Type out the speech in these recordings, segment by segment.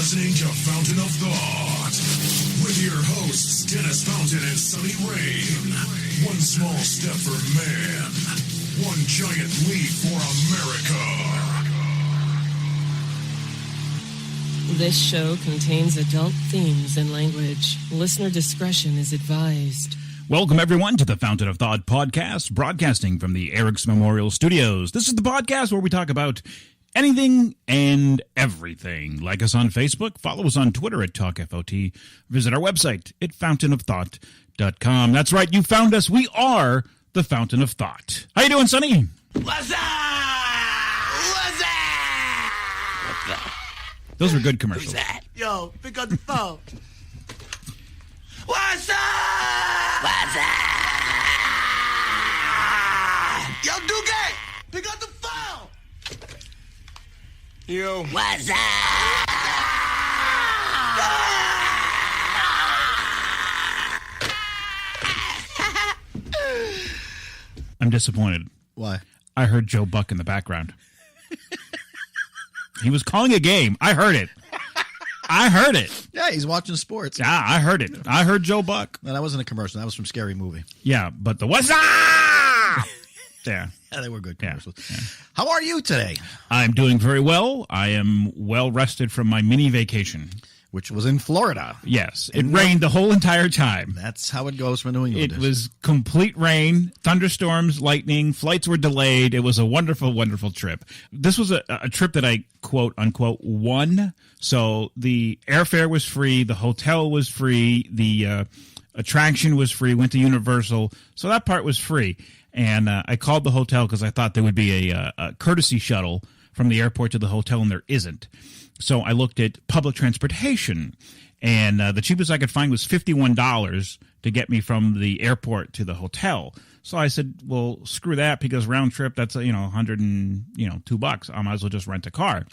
listening to Fountain of Thought with your hosts, Dennis Fountain and Sonny Rain. One small step for man, one giant leap for America. This show contains adult themes and language. Listener discretion is advised. Welcome, everyone, to the Fountain of Thought podcast, broadcasting from the Eric's Memorial Studios. This is the podcast where we talk about anything and everything. Like us on Facebook, follow us on Twitter at TalkFOT, visit our website at fountainofthought.com. That's right, you found us. We are the Fountain of Thought. How you doing, Sonny? What's up? What's up? What's up? Those were good commercials. Who's that? Yo, pick up the phone. What's up? What's up? Yo, Duque, pick up the phone. Yo. What's up? I'm disappointed. Why? I heard Joe Buck in the background. He was calling a game. I heard it. I heard it. Yeah, he's watching sports. Yeah, I heard it. I heard Joe Buck. No, that wasn't a commercial. That was from Scary Movie. Yeah, but the what's up? Yeah. Yeah, they were good commercials. Yeah. How are you today? I'm doing very well. I am well rested from my mini vacation. Which was in Florida. Yes. It rained the whole entire time. That's how it goes for New England. It was complete rain, thunderstorms, lightning, flights were delayed. It was a wonderful, wonderful trip. This was a trip that I, quote, unquote, won. So the airfare was free, the hotel was free, the attraction was free, went to Universal. So that part was free. And I called the hotel because I thought there would be a courtesy shuttle from the airport to the hotel, and there isn't. So I looked at public transportation, and the cheapest I could find was $51 to get me from the airport to the hotel. So I said, well, screw that, because round trip, that's $102. I might as well just rent a car.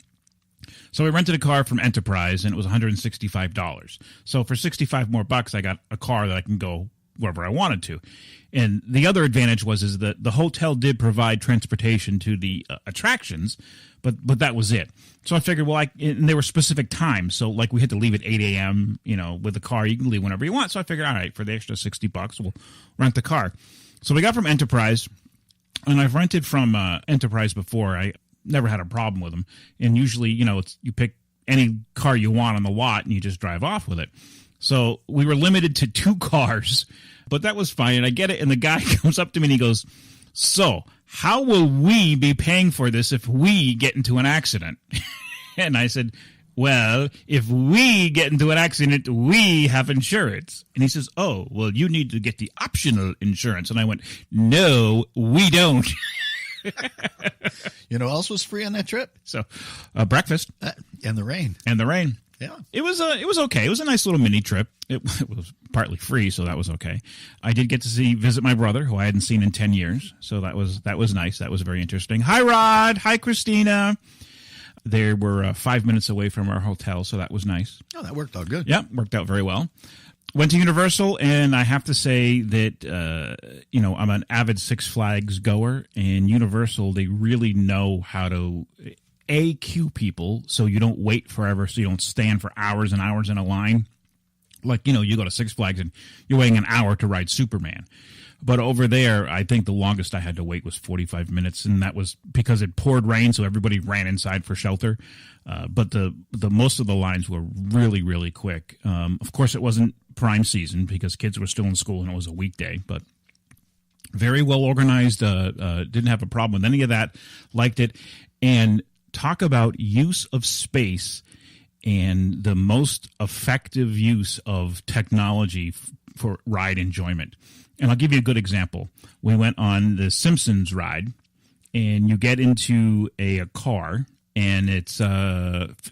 So we rented a car from Enterprise, and it was $165. So for $65 more bucks, I got a car that I can go wherever I wanted to. And the other advantage is that the hotel did provide transportation to the attractions, but that was it. So I figured, and there were specific times. So like we had to leave at 8 a.m., with the car. You can leave whenever you want. So I figured, all right, for the extra $60, we'll rent the car. So we got from Enterprise, and I've rented from Enterprise before. I never had a problem with them. And usually, you pick any car you want on the lot, and you just drive off with it. So we were limited to 2 cars, but that was fine. And I get it. And the guy comes up to me and he goes, so how will we be paying for this if we get into an accident? And I said, well, if we get into an accident, we have insurance. And he says, oh, well, you need to get the optional insurance. And I went, no, we don't. You know what else was free on that trip? So breakfast. And the rain. And the rain. Yeah. It was okay. It was a nice little mini trip. It was partly free, so that was okay. I did get to visit my brother, who I hadn't seen in 10 years. So that was nice. That was very interesting. Hi, Rod. Hi, Christina. They were 5 minutes away from our hotel, so that was nice. Oh, that worked out good. Yeah, worked out very well. Went to Universal, and I have to say that, I'm an avid Six Flags goer, and Universal, they really know how to queue people so you don't wait forever, so you don't stand for hours and hours in a line. Like, you go to Six Flags and you're waiting an hour to ride Superman. But over there, I think the longest I had to wait was 45 minutes, and that was because it poured rain, so everybody ran inside for shelter. But the most of the lines were really, really quick. Of course, it wasn't prime season because kids were still in school and it was a weekday, but very well organized. Didn't have a problem with any of that. Liked it. And talk about use of space and the most effective use of technology for ride enjoyment. And I'll give you a good example. We went on the Simpsons ride, and you get into a car, and it's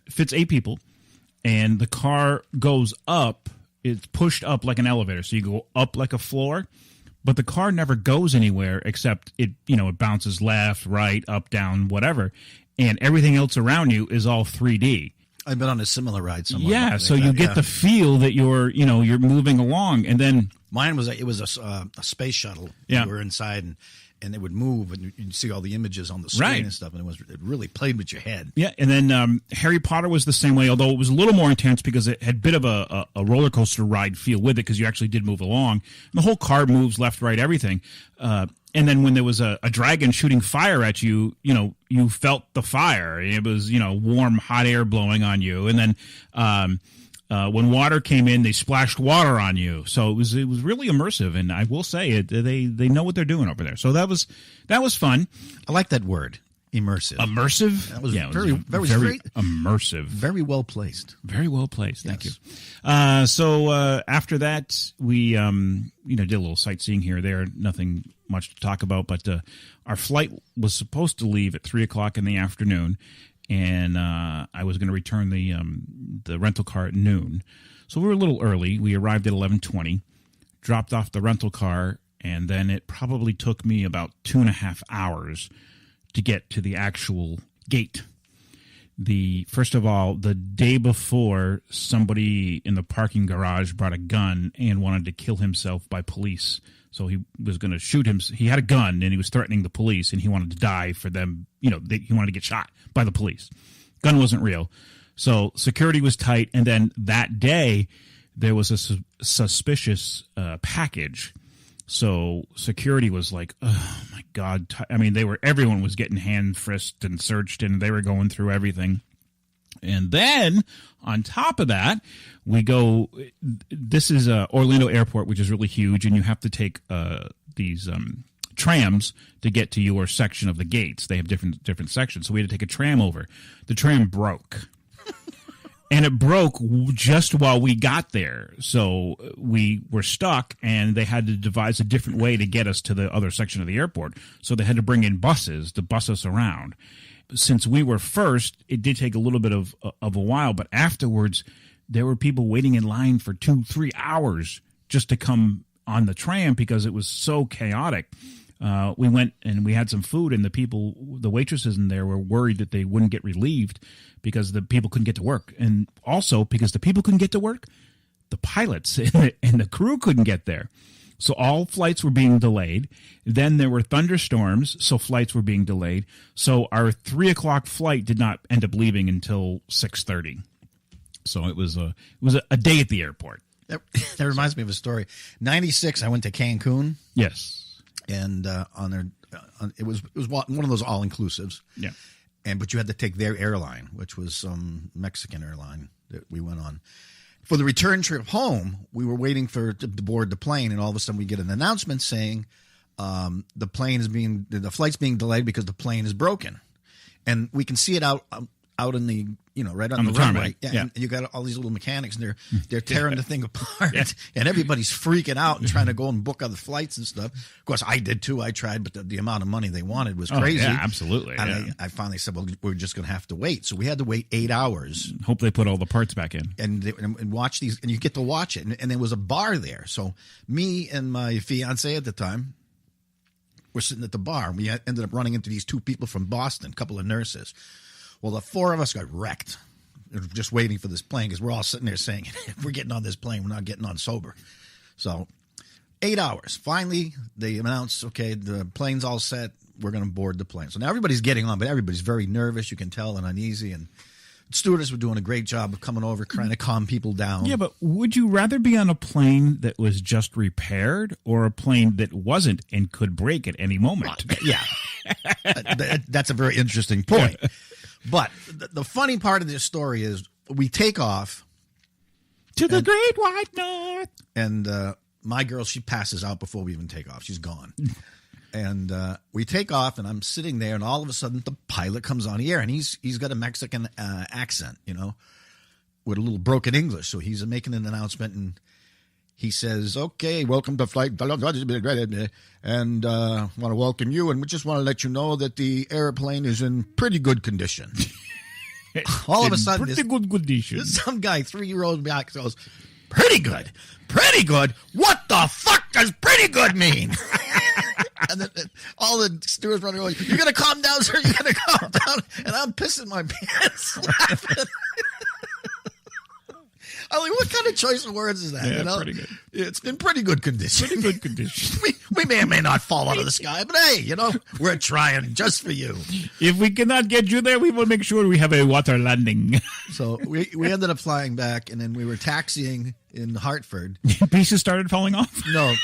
fits 8 people, and the car goes up. It's pushed up like an elevator, so you go up like a floor, but the car never goes anywhere except it bounces left, right, up, down, whatever, and everything else around you is all 3D. I've been on a similar ride somewhere. Yeah, so you get the feel that you're moving along, and then mine was a space shuttle. Yeah, we were inside, and it would move, and you'd see all the images on the screen Right. and stuff, and it really played with your head. Yeah, and then Harry Potter was the same way, although it was a little more intense because it had a bit of a roller coaster ride feel with it because you actually did move along. And the whole car moves left, right, everything. And then when there was a dragon shooting fire at you, you felt the fire. It was, warm, hot air blowing on you. And then when water came in, they splashed water on you. So it was really immersive. And I will say they know what they're doing over there. So that was fun. I like that word, immersive. Immersive? That was yeah, it very immersive. Very well placed. Very well placed. Thank Yes. you. So after that, we did a little sightseeing here or there. Nothing much to talk about, but our flight was supposed to leave at 3:00 in the afternoon, and I was going to return the rental car at noon. So we were a little early. We arrived at 11:20, dropped off the rental car, and then it probably took me about 2.5 hours to get to the actual gate. First of all, the day before, somebody in the parking garage brought a gun and wanted to kill himself by police. So he was going to shoot him. He had a gun and he was threatening the police, and he wanted to die for them. He wanted to get shot by the police. Gun wasn't real. So security was tight. And then that day, there was a suspicious package. So security was like, oh my God. I mean, everyone was getting hand frisked and searched, and they were going through everything. And then on top of that, we go, this is Orlando Airport, which is really huge. And you have to take these trams to get to your section of the gates. They have different sections. So we had to take a tram over. The tram broke. And it broke just while we got there. So we were stuck, and they had to devise a different way to get us to the other section of the airport. So they had to bring in buses to bus us around. Since we were first, it did take a little bit of a while, but afterwards, there were people waiting in line for 2-3 hours just to come on the tram because it was so chaotic. We went and we had some food, and the waitresses in there were worried that they wouldn't get relieved because the people couldn't get to work. And also because the people couldn't get to work, the pilots and the crew couldn't get there. So all flights were being delayed. Then there were thunderstorms, so flights were being delayed. So our 3:00 flight did not end up leaving until 6:30. So it was a day at the airport. That reminds me of a story. 96, I went to Cancun. Yes. And it was one of those all inclusives. Yeah. But you had to take their airline, which was some Mexican airline that we went on. For the return trip home, we were waiting to board the plane, and all of a sudden we get an announcement saying the flight's being delayed because the plane is broken, and we can see it out in the right on the runway. Yeah, and you got all these little mechanics, and they're tearing the thing apart, and everybody's freaking out and trying to go and book other flights and stuff. Of course, I did too. I tried, but the amount of money they wanted was crazy. Yeah, absolutely. And I finally said, "Well, we're just going to have to wait." So we had to wait 8 hours. Hope they put all the parts back in and watch these, and you get to watch it. And there was a bar there, so me and my fiance at the time were sitting at the bar. We ended up running into these two people from Boston, a couple of nurses. Well, the four of us got wrecked just waiting for this plane because we're all sitting there saying, if we're getting on this plane, we're not getting on sober. So 8 hours. Finally, they announced, okay, the plane's all set. We're going to board the plane. So now everybody's getting on, but everybody's very nervous, you can tell, and uneasy. And the stewardess were doing a great job of coming over, trying to calm people down. Yeah, but would you rather be on a plane that was just repaired or a plane that wasn't and could break at any moment? Yeah. That's a very interesting point. But the funny part of this story is we take off to the great white north. And my girl, she passes out before we even take off. She's gone. And we take off, and I'm sitting there, and all of a sudden the pilot comes on the air, and he's got a Mexican accent, with a little broken English. So he's making an announcement, and he says, okay, welcome to flight, and want to welcome you, and we just want to let you know that the airplane is in pretty good condition. All of a sudden, pretty good condition. Some guy 3-year-old back goes, pretty good? Pretty good? What the fuck does pretty good mean? And then all the stewards running going, you got to calm down, sir, you got to calm down. And I'm pissing my pants laughing. I'm like, what kind of choice of words is that? Yeah, pretty good. It's in pretty good condition. Pretty good condition. We may or may not fall out of the sky, but hey, we're trying just for you. If we cannot get you there, we will make sure we have a water landing. So we ended up flying back, and then we were taxiing in Hartford. Pieces started falling off? No.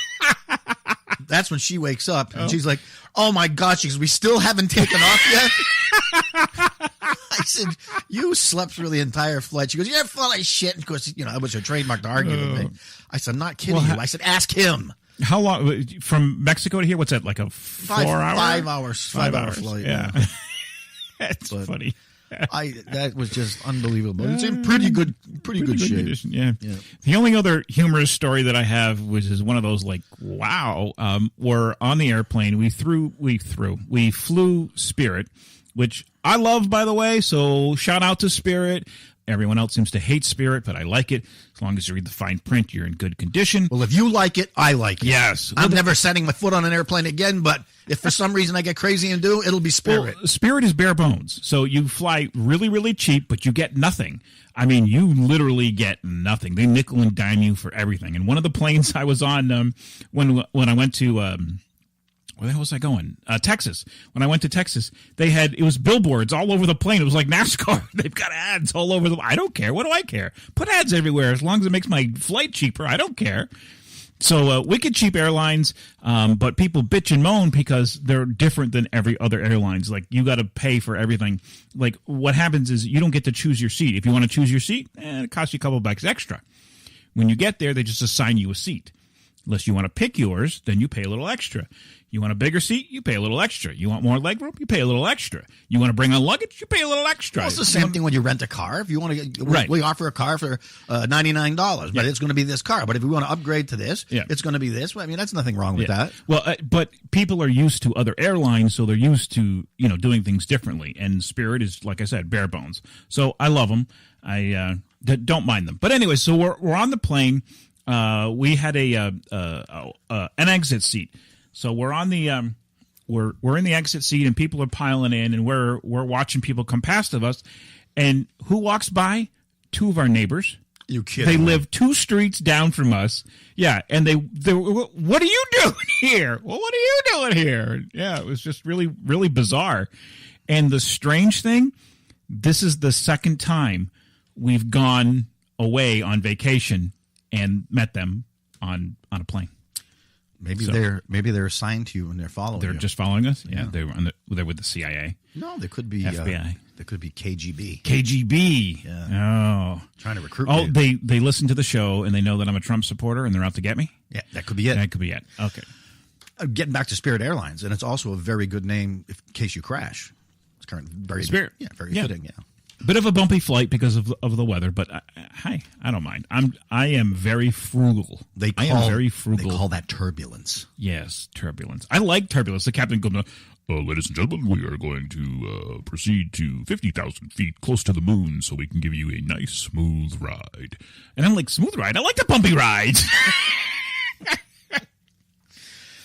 That's when she wakes up, and she's like, oh, my gosh, we still haven't taken off yet? I said, you slept through the entire flight. She goes, you're full of shit. Of course, it was her trademark to argue with me. I said, I'm not kidding you. I said, ask him. How long? From Mexico to here? What's that, like a 4 hour? 5 hours. 5 hour flight. Yeah. That's funny. That was just unbelievable. It's in pretty good shape. Condition, yeah. The only other humorous story that I have is one of those like, wow. We're on the airplane. We flew Spirit, which I love, by the way. So shout out to Spirit. Everyone else seems to hate Spirit, but I like it. As long as you read the fine print, you're in good condition. Well, if you like it, I like it. Yes. I'm never setting my foot on an airplane again, but if for some reason I get crazy and do, it'll be Spirit. Well, Spirit is bare bones. So you fly really, really cheap, but you get nothing. I mean, you literally get nothing. They nickel and dime you for everything. And one of the planes I was on when I went to where the hell was I going? Texas. When I went to Texas, it was billboards all over the plane. It was like NASCAR. They've got ads all over I don't care. What do I care? Put ads everywhere as long as it makes my flight cheaper. I don't care. So wicked cheap airlines, but people bitch and moan because they're different than every other airlines. Like, you got to pay for everything. Like, what happens is you don't get to choose your seat. If you want to choose your seat, it costs you a couple bucks extra. When you get there, they just assign you a seat. Unless you want to pick yours, then you pay a little extra. You want a bigger seat, you pay a little extra. You want more legroom, you pay a little extra. You want to bring on luggage, you pay a little extra. Well, it's the same thing when you rent a car. If you want to, right. We offer a car for $99, but it's going to be this car. But if we want to upgrade to this, it's going to be this. I mean, that's nothing wrong with that. Well, but people are used to other airlines, so they're used to doing things differently. And Spirit is, like I said, bare bones. So I love them. I don't mind them. But anyway, so we're on the plane. We had an exit seat. So we're on the we're in the exit seat, and people are piling in, and we're watching people come past of us. And who walks by? Two of our neighbors. You kidding? They live 2 streets down from us. Yeah, and they what are you doing here? Well, what are you doing here? Yeah, it was just really, really bizarre. And the strange thing, this is the second time we've gone away on vacation and met them on a plane. Maybe they're assigned to you and they're following. They're you. just following us. Yeah, they're with the CIA. No, there could be FBI. There could be KGB. KGB. Yeah. Oh, trying to recruit. Oh, you. they listen to the show and they know that I'm a Trump supporter and they're out to get me. Yeah, that could be it. That could be it. Okay. Getting back to Spirit Airlines, and it's also a very good name in case you crash. It's very Spirit. Yeah, very fitting. Yeah. Bit of a bumpy flight because of the weather, but I don't mind. I am very frugal. I am very frugal. They call that turbulence. Yes, turbulence. I like turbulence. The captain goes, ladies and gentlemen, we are going to proceed to 50,000 feet close to the moon so we can give you a nice smooth ride. And I'm like, smooth ride? I like the bumpy rides.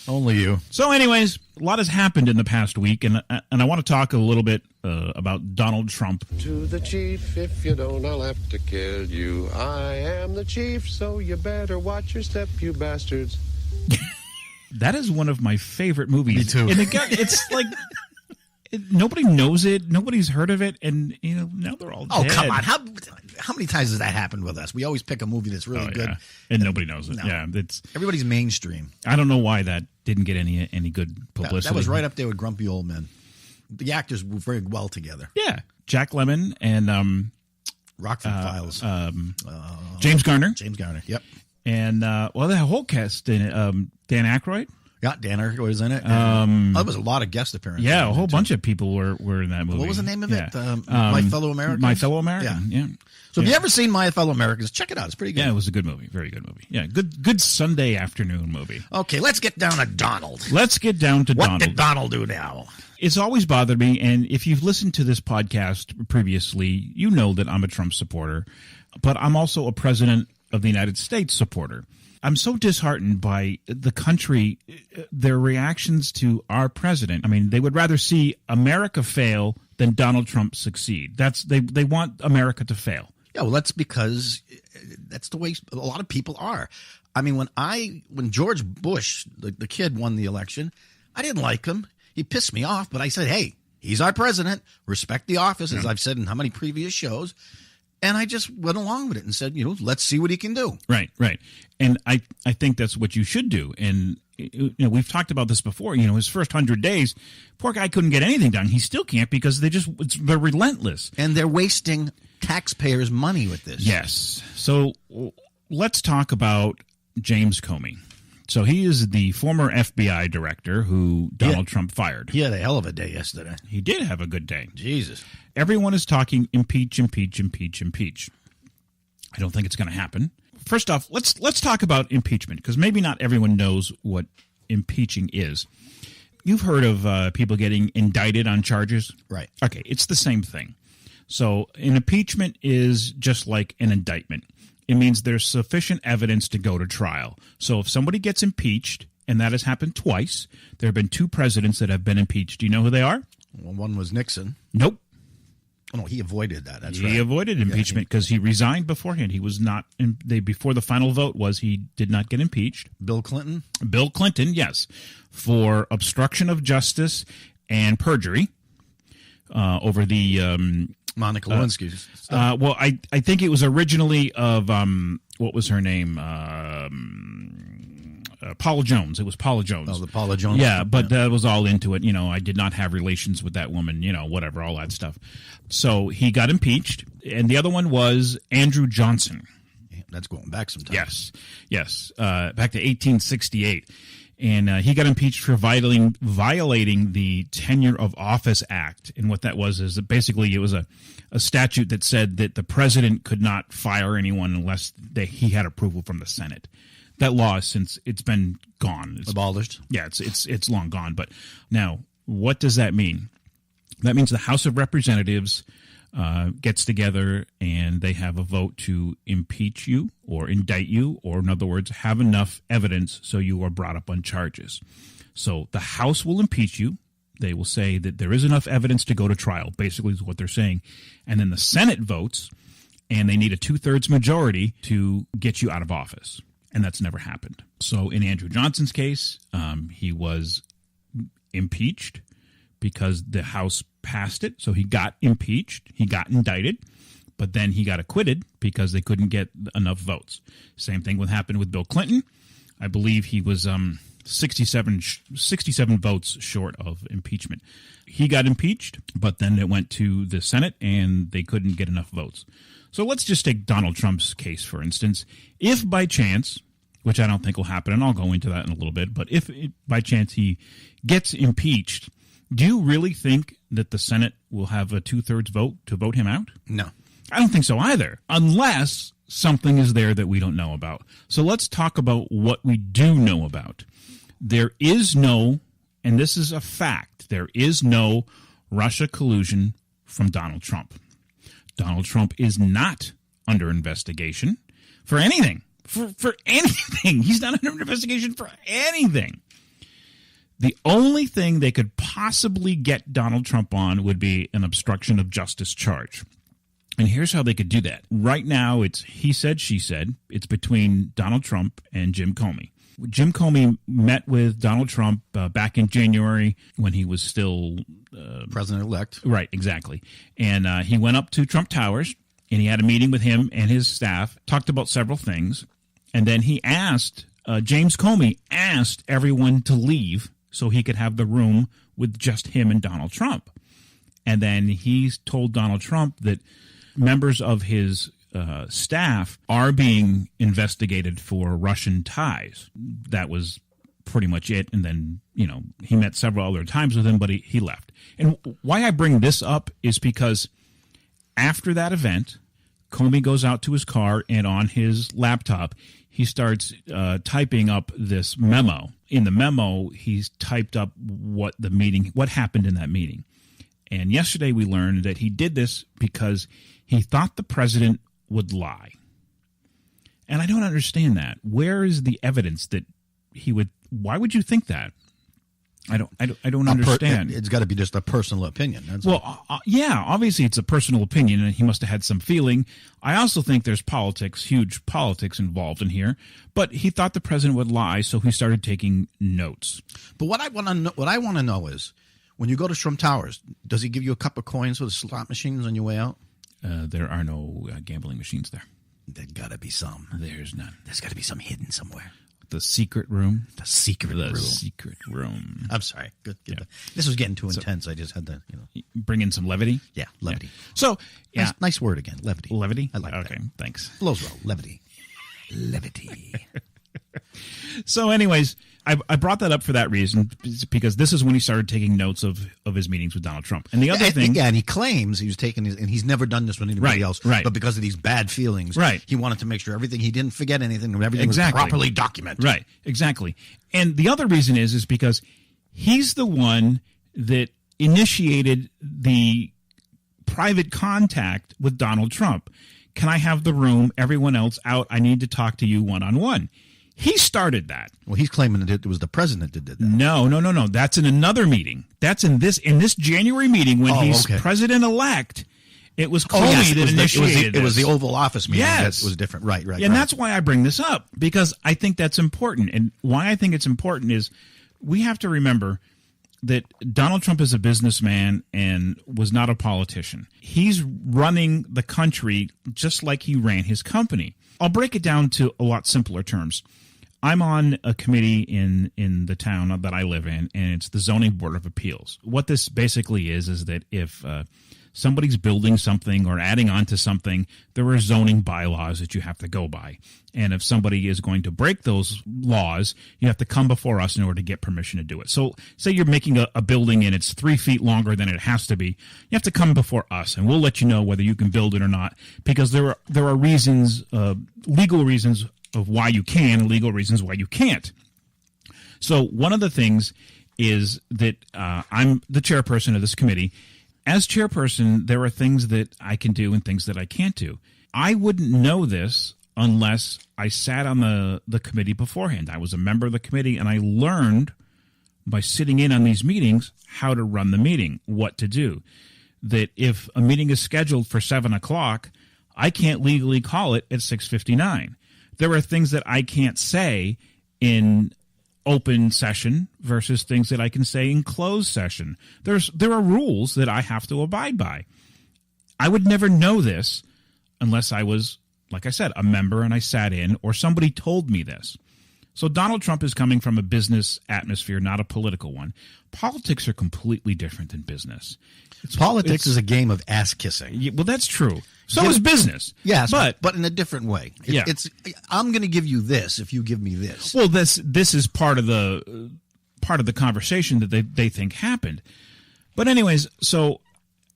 Only you. So anyways, a lot has happened in the past week, and I want to talk a little bit about Donald Trump. To the chief, if you don't, I'll have to kill you. I am the chief, so you better watch your step, you bastards. That is one of my favorite movies. Me too. And again, it's like nobody knows it, nobody's heard of it, and now they're all dead. Come on! How many times has that happened with us? We always pick a movie that's really good, and nobody knows it. No. Yeah, everybody's mainstream. I don't know why that didn't get any good publicity. That was right up there with Grumpy Old Men. The actors were very well together. Yeah, Jack Lemmon and Rockford Files. James Garner. James Garner. Yep. And the whole cast in Dan Aykroyd. Yeah, Dan Aykroyd was in it. There was a lot of guest appearances. Yeah, a whole bunch of people were in that movie. What was the name of it? My Fellow Americans? My Fellow American, yeah. So if you ever seen My Fellow Americans, check it out. It's pretty good. Yeah, it was a good movie. Very good movie. Yeah, good Sunday afternoon movie. Okay, let's get down to Donald. Let's get down to Donald. What did Donald do now? It's always bothered me, and if you've listened to this podcast previously, you know that I'm a Trump supporter, but I'm also a President of the United States supporter. I'm so disheartened by the country, their reactions to our president. I mean, they would rather see America fail than Donald Trump succeed. They want America to fail. Yeah, well, that's because that's the way a lot of people are. I mean, when George Bush, the kid, won the election, I didn't like him. He pissed me off, but I said, hey, he's our president. Respect the office, as I've said in how many previous shows. And I just went along with it and said, let's see what he can do. Right. And I think that's what you should do. And we've talked about this before. His first 100 days, poor guy couldn't get anything done. He still can't because they're relentless. And they're wasting taxpayers' money with this. Yes. So let's talk about James Comey. So he is the former FBI director who Donald Trump fired. He had a hell of a day yesterday. He did have a good day. Jesus. Everyone is talking impeach, impeach, impeach, impeach. I don't think it's going to happen. First off, let's talk about impeachment, because maybe not everyone knows what impeaching is. You've heard of people getting indicted on charges? Right. Okay, it's the same thing. So an impeachment is just like an indictment. It means there's sufficient evidence to go to trial. So if somebody gets impeached, and that has happened twice, there have been 2 presidents that have been impeached. Do you know who they are? Well, one was Nixon. Nope. Oh, no, he avoided that. That's right. He avoided impeachment because he resigned beforehand. He was not before the final vote was he did not get impeached. Bill Clinton? Bill Clinton, yes, for obstruction of justice and perjury over the Monica Lewinsky's stuff. Well, I think it was originally of what was her name? Paula Jones. It was Paula Jones. Oh, the Paula Jones. Yeah, but that was all into it. I did not have relations with that woman, whatever, all that stuff. So he got impeached. And the other one was Andrew Johnson. That's going back some time. Yes. Back to 1868. And he got impeached for violating the Tenure of Office Act. And what that was is that basically it was a statute that said that the president could not fire anyone unless he had approval from the Senate. That law, since it's been gone. It's abolished? Yeah, it's long gone. But now, what does that mean? That means the House of Representatives gets together and they have a vote to impeach you or indict you, or in other words, have enough evidence so you are brought up on charges. So the House will impeach you. They will say that there is enough evidence to go to trial, basically is what they're saying. And then the Senate votes, and they need a 2/3 majority to get you out of office. And that's never happened. So in Andrew Johnson's case, he was impeached because the House passed it. So he got impeached. He got indicted. But then he got acquitted because they couldn't get enough votes. Same thing happened with Bill Clinton. I believe he was 67 votes short of impeachment. He got impeached, but then it went to the Senate, and they couldn't get enough votes. So let's just take Donald Trump's case, for instance. If by chance, which I don't think will happen, and I'll go into that in a little bit, but if by chance he gets impeached, do you really think that the Senate will have a 2/3 vote to vote him out? No. I don't think so either, unless something is there that we don't know about. So let's talk about what we do know about. There is no, and this is a fact, there is no Russia collusion from Donald Trump. Donald Trump is not under investigation for anything. For anything. He's not under investigation for anything. The only thing they could possibly get Donald Trump on would be an obstruction of justice charge. And here's how they could do that. Right now, it's he said, she said. It's between Donald Trump and Jim Comey. Jim Comey met with Donald Trump back in January when he was still president-elect. Right, exactly. And he went up to Trump Towers, and he had a meeting with him and his staff, talked about several things, and then he asked, James Comey asked everyone to leave so he could have the room with just him and Donald Trump. And then he told Donald Trump that members of his staff are being investigated for Russian ties. That was pretty much it. And then, he met several other times with him, but he left. And why I bring this up is because after that event, Comey goes out to his car, and on his laptop, he starts typing up this memo. In the memo, he's typed up what happened in that meeting. And yesterday we learned that he did this because he thought the president would lie. And I don't understand that. Where is the evidence that he would? Why would you think that? I don't understand. It's got to be just a personal opinion. That's Yeah, obviously it's a personal opinion, and he must have had some feeling. I also think there's huge politics involved in here. But he thought the president would lie, so he started taking notes. But what I want to know is, when you go to Trump Towers, does he give you a couple of coins for the slot machines on your way out? There are no gambling machines there. There's got to be some. There's none. There's got to be some hidden somewhere. The secret room. The secret room. I'm sorry. Good. This was getting too intense. I just had to, bring in some levity. Yeah, levity. Yeah. So, yeah, nice word again. Levity. Levity. I like that. Okay, thanks. Flows well. Levity. So, anyways, I brought that up for that reason, because this is when he started taking notes of his meetings with Donald Trump. And the other thing, and he claims he was taking and he's never done this with anybody else, right? But because of these bad feelings, he wanted to make sure he didn't forget anything, and everything was properly documented, right? Exactly. And the other reason is because he's the one that initiated the private contact with Donald Trump. Can I have the room? Everyone else out. I need to talk to you one-on-one. He started that. Well, he's claiming that it was the president that did that. No. That's in another meeting. That's in this January meeting when he's president-elect. It was Comey that initiated it was the Oval Office meeting. Yes. That was different. Right. And that's why I bring this up, because I think that's important. And why I think it's important is we have to remember that Donald Trump is a businessman and was not a politician. He's running the country just like he ran his company. I'll break it down to a lot simpler terms. I'm on a committee in the town that I live in, and it's the Zoning Board of Appeals. What this basically is that if somebody's building something or adding on to something, there are zoning bylaws that you have to go by. And if somebody is going to break those laws, you have to come before us in order to get permission to do it. So say you're making a building and it's 3 feet longer than it has to be. You have to come before us, and we'll let you know whether you can build it or not, because there are reasons, legal reasons of why you can and legal reasons why you can't. So one of the things is that I'm the chairperson of this committee. As chairperson, there are things that I can do and things that I can't do. I wouldn't know this unless I sat on the committee beforehand. I was a member of the committee, and I learned by sitting in on these meetings how to run the meeting, what to do. That if a meeting is scheduled for 7 o'clock, I can't legally call it at 6:59. There are things that I can't say in open session versus things that I can say in closed session. There are rules that I have to abide by. I would never know this unless I was, like I said, a member and I sat in, or somebody told me this. So Donald Trump is coming from a business atmosphere, not a political one. Politics are completely different than business. Politics is a game of ass kissing. Yeah, well, that's true. So is business. Yes, but in a different way. It's I'm going to give you this if you give me this. Well, this is part of the conversation that they think happened. But anyways, so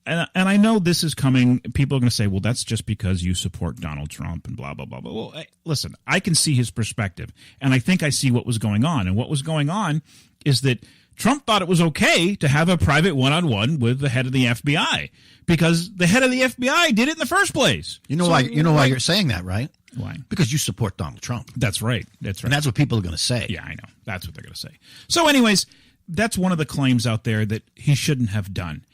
and I know this is coming. People are going to say, "Well, that's just because you support Donald Trump and blah blah blah." But well, listen, I can see his perspective, and I think I see what was going on. And what was going on is that Trump thought it was okay to have a private one-on-one with the head of the FBI, because the head of the FBI did it in the first place. You know why you're saying that, right? Why? Because you support Donald Trump. That's right. That's right. And that's what people are going to say. Yeah, I know. That's what they're going to say. So anyways, that's one of the claims out there that he shouldn't have done.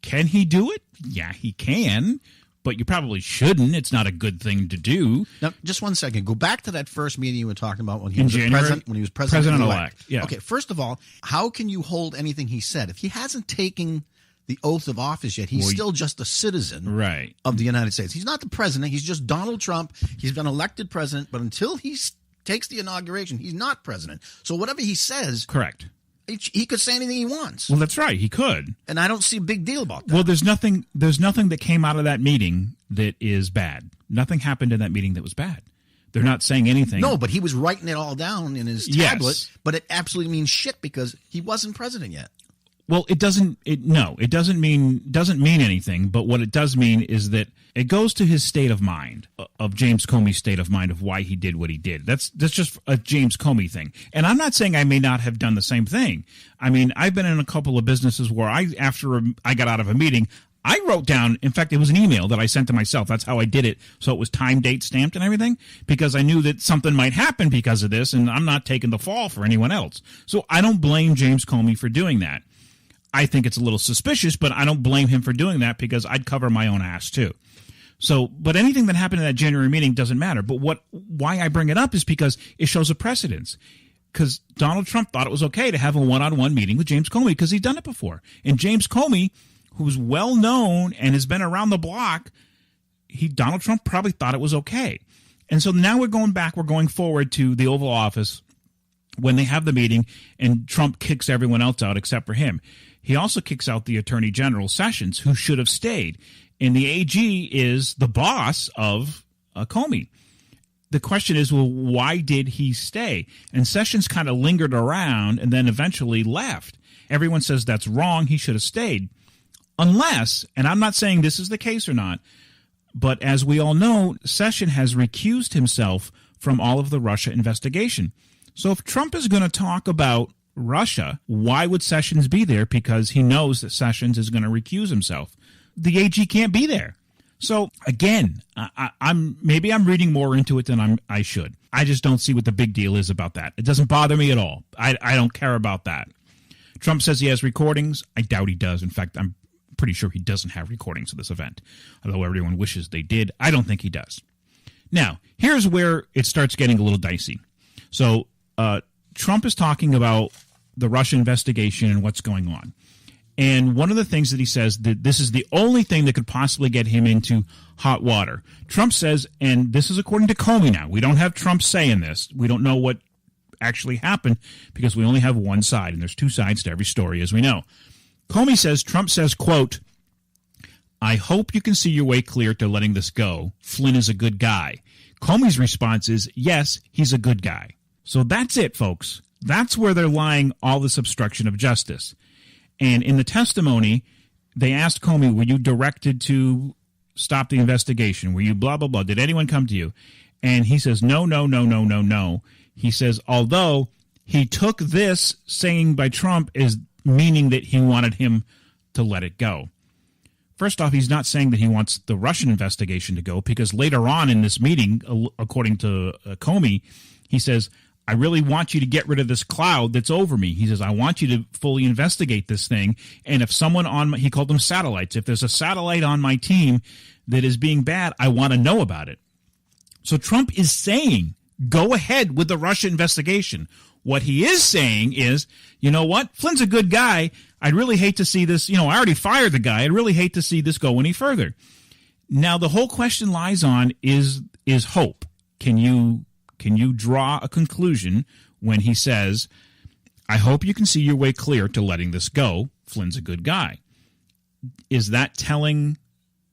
Can he do it? Yeah, he can. But you probably shouldn't. It's not a good thing to do. Now, just 1 second. Go back to that first meeting you were talking about when he was president. President-elect. Yeah. Okay. First of all, how can you hold anything he said if he hasn't taken the oath of office yet? He's still just a citizen, of the United States. He's not the president. He's just Donald Trump. He's been elected president, but until he takes the inauguration, he's not president. So whatever he says, correct. He could say anything he wants. Well, that's right. He could. And I don't see a big deal about that. Well, there's nothing that came out of that meeting that is bad. Nothing happened in that meeting that was bad. They're not saying anything. No, but he was writing it all down in his tablet. But it absolutely means shit because he wasn't president yet. Well, it doesn't mean anything. But what it does mean is that it goes to his state of mind, of James Comey's state of mind of why he did what he did. That's just a James Comey thing. And I'm not saying I may not have done the same thing. I mean, I've been in a couple of businesses where after I got out of a meeting, I wrote down, in fact, it was an email that I sent to myself. That's how I did it. So it was time, date, stamped and everything, because I knew that something might happen because of this, and I'm not taking the fall for anyone else. So I don't blame James Comey for doing that. I think it's a little suspicious, but I don't blame him for doing that because I'd cover my own ass too. So, but anything that happened in that January meeting doesn't matter. But why I bring it up is because it shows a precedence. Because Donald Trump thought it was okay to have a one-on-one meeting with James Comey because he'd done it before. And James Comey, who's well known and has been around the block, Donald Trump probably thought it was okay. And so now we're going forward to the Oval Office when they have the meeting, and Trump kicks everyone else out except for him. He also kicks out the Attorney General, Sessions, who should have stayed. And the AG is the boss of Comey. The question is, well, why did he stay? And Sessions kind of lingered around and then eventually left. Everyone says that's wrong. He should have stayed. Unless, and I'm not saying this is the case or not, but as we all know, Sessions has recused himself from all of the Russia investigation. So if Trump is going to talk about Russia, why would Sessions be there? Because he knows that Sessions is going to recuse himself. The AG can't be there. So again, I'm reading more into it than I should. I just don't see what the big deal is about that. It doesn't bother me at all. I don't care about that. Trump says he has recordings. I doubt he does. In fact, I'm pretty sure he doesn't have recordings of this event, although everyone wishes they did. I don't think he does. Now, here's where it starts getting a little dicey. So Trump is talking about the Russia investigation and what's going on. And one of the things that he says, that this is the only thing that could possibly get him into hot water. Trump says, and this is according to Comey now, we don't have Trump saying this. We don't know what actually happened because we only have one side, and there's two sides to every story, as we know. Comey says, Trump says, quote, "I hope you can see your way clear to letting this go. Flynn is a good guy." Comey's response is, yes, he's a good guy. So that's it, folks. That's where they're lying all this obstruction of justice. And in the testimony, they asked Comey, were you directed to stop the investigation? Were you blah, blah, blah? Did anyone come to you? And he says, no. He says, although he took this saying by Trump as meaning that he wanted him to let it go. First off, he's not saying that he wants the Russian investigation to go, because later on in this meeting, according to Comey, he says, I really want you to get rid of this cloud that's over me. He says, I want you to fully investigate this thing. And if someone he called them satellites, if there's a satellite on my team that is being bad, I want to know about it. So Trump is saying, go ahead with the Russia investigation. What he is saying is, you know what? Flynn's a good guy. I'd really hate to see this. I already fired the guy. I'd really hate to see this go any further. Now, the whole question lies on is hope. Can you draw a conclusion when he says, I hope you can see your way clear to letting this go. Flynn's a good guy. Is that telling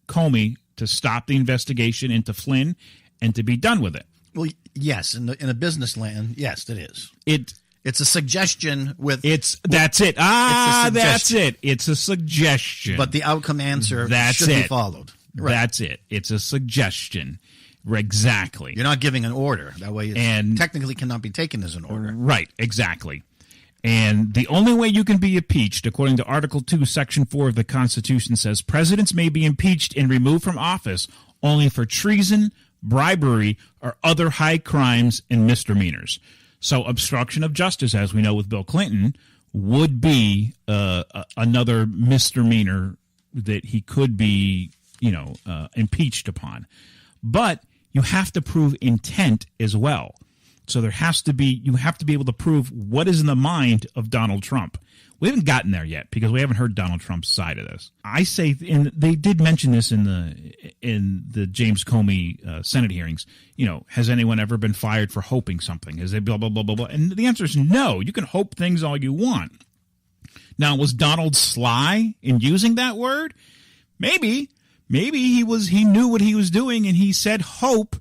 Comey to stop the investigation into Flynn and to be done with it? Well, yes. In a business land, yes, it is. It's a suggestion with... That's it. That's it. It's a suggestion. But the outcome answer should be followed. Right. That's it. It's a suggestion. Exactly. You're not giving an order. That way it technically cannot be taken as an order. Right, exactly. And the only way you can be impeached, according to Article 2, Section 4 of the Constitution, says presidents may be impeached and removed from office only for treason, bribery, or other high crimes and misdemeanors. So obstruction of justice, as we know with Bill Clinton, would be another misdemeanor that he could be, impeached upon. But you have to prove intent as well. So you have to be able to prove what is in the mind of Donald Trump. We haven't gotten there yet because we haven't heard Donald Trump's side of this. I say, and they did mention this in the James Comey Senate hearings. Has anyone ever been fired for hoping something? Is it blah, blah, blah, blah, blah? And the answer is no. You can hope things all you want. Now, was Donald sly in using that word? Maybe. Maybe he knew what he was doing and he said hope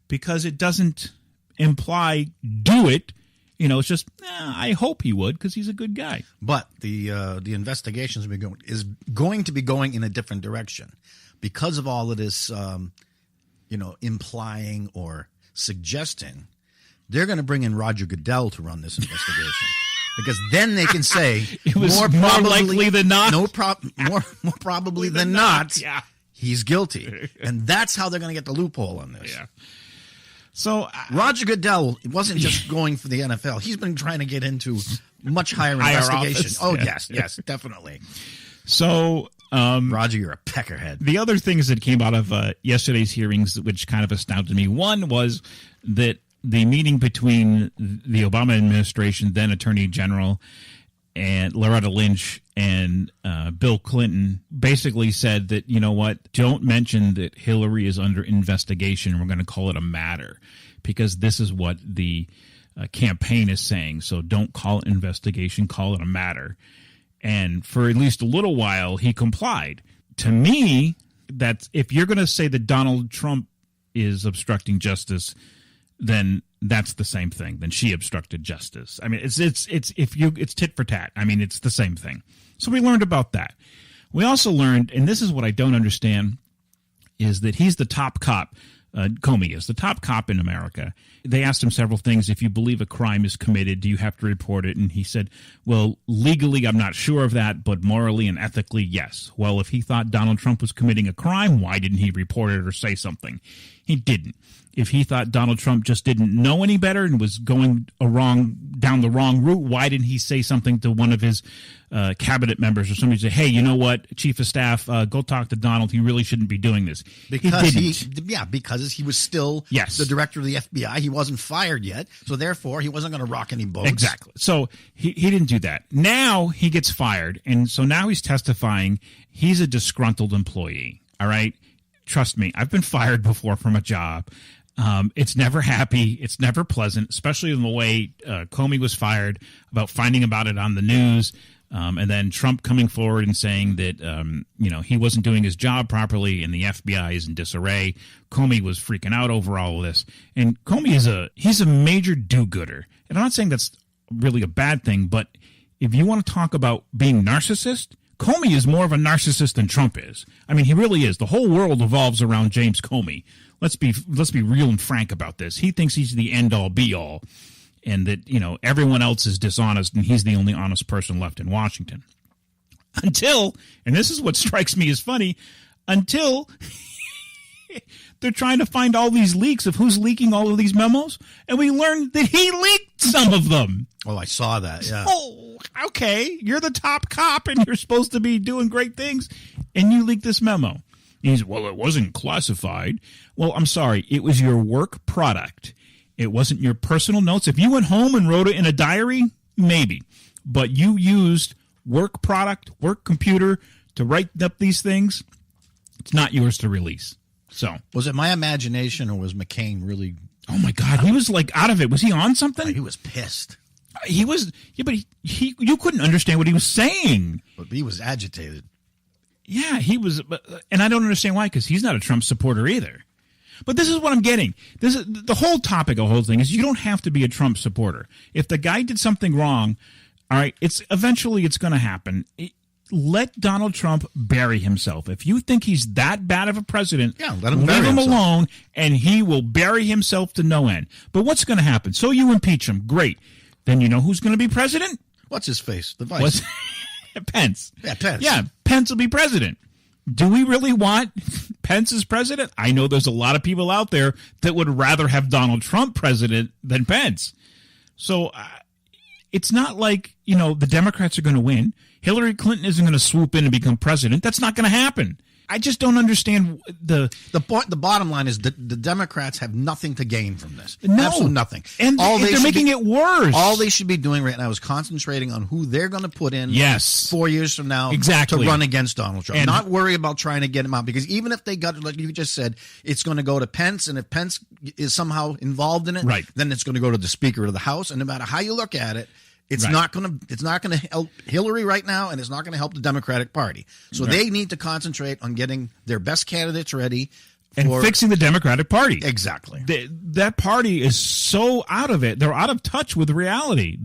because it doesn't imply do it. It's just, I hope he would because he's a good guy. But the investigation is going to be going in a different direction because of all of this, implying or suggesting. They're going to bring in Roger Goodell to run this investigation. Because then they can say It was more likely than not. More probably than not. Yeah. He's guilty, and that's how they're going to get the loophole on this. Yeah. So Roger Goodell wasn't just going for the NFL. He's been trying to get into much higher investigation. office. Oh, Yeah. yes, definitely. So Roger, you're a peckerhead. the other things that came out of yesterday's hearings, which kind of astounded me, one was that the meeting between the Obama administration, then Attorney General, and Loretta Lynch and Bill Clinton basically said that, you know what, don't mention that Hillary is under investigation. We're going to call it a matter because this is what the campaign is saying. So don't call it investigation, call it a matter. And for at least a little while, he complied. To me, that's if you're going to say that Donald Trump is obstructing justice, then that's the same thing. Then she obstructed justice. I mean, it's tit for tat. I mean, it's the same thing. So we learned about that. We also learned, and this is what I don't understand, is that he's the top cop. Comey is the top cop in America. They asked him several things. If you believe a crime is committed, do you have to report it? And he said, well, legally, I'm not sure of that, but morally and ethically, yes. Well, if he thought Donald Trump was committing a crime, why didn't he report it or say something? He didn't. If he thought Donald Trump just didn't know any better and was going down the wrong route, why didn't he say something to one of his cabinet members or somebody say, hey, you know what, Chief of Staff, go talk to Donald. He really shouldn't be doing this. Because he didn't. Because he was still the director of the FBI. He wasn't fired yet, so therefore he wasn't going to rock any boats. Exactly. So he didn't do that. Now he gets fired, and so now he's testifying. He's a disgruntled employee, all right? Trust me, I've been fired before from a job. It's never happy. It's never pleasant, especially in the way Comey was fired about finding about it on the news. And then Trump coming forward and saying that, he wasn't doing his job properly and the FBI is in disarray. Comey was freaking out over all of this. And Comey he's a major do-gooder. And I'm not saying that's really a bad thing, but if you want to talk about being narcissist, Comey is more of a narcissist than Trump is. I mean, he really is. The whole world revolves around James Comey. Let's be real and frank about this. He thinks he's the end-all, be-all, and that, everyone else is dishonest, and he's the only honest person left in Washington. Until, and this is what strikes me as funny, until they're trying to find all these leaks of who's leaking all of these memos, and we learned that he leaked some of them. Oh, I saw that, yeah. Oh, okay. You're the top cop, and you're supposed to be doing great things, and you leaked this memo. Well, it wasn't classified. Well, I'm sorry. It was your work product. It wasn't your personal notes. If you went home and wrote it in a diary, maybe. But you used work product, work computer to write up these things. It's not yours to release. So, was it my imagination or was McCain really? Oh my God, he was like out of it. Was he on something? He was pissed. He was. Yeah, but you couldn't understand what he was saying. But he was agitated. Yeah, he was, and I don't understand why, because he's not a Trump supporter either. But this is what I'm getting. This is the whole topic of the whole thing is you don't have to be a Trump supporter. If the guy did something wrong, all right, eventually it's going to happen. Let Donald Trump bury himself. If you think he's that bad of a president, let him bury leave him himself alone, and he will bury himself to no end. But what's going to happen? So you impeach him. Great. Then you know who's going to be president? What's his face? The vice. Pence. Yeah, Pence. Yeah, Pence will be president. Do we really want Pence as president? I know there's a lot of people out there that would rather have Donald Trump president than Pence. So it's not like, the Democrats are going to win. Hillary Clinton isn't going to swoop in and become president. That's not going to happen. I just don't understand the bottom line is the Democrats have nothing to gain from this. No. Absolutely nothing. And they're making it worse. All they should be doing right now is concentrating on who they're going to put in 4 years from now exactly. to run against Donald Trump. And not worry about trying to get him out, because even if they got, like you just said, it's going to go to Pence, and if Pence is somehow involved in it, then it's going to go to the Speaker of the House, and no matter how you look at it, it's not going to help Hillary right now, and it's not going to help the Democratic Party. So they need to concentrate on getting their best candidates ready and fixing the Democratic Party. Exactly. That party is so out of it; they're out of touch with reality.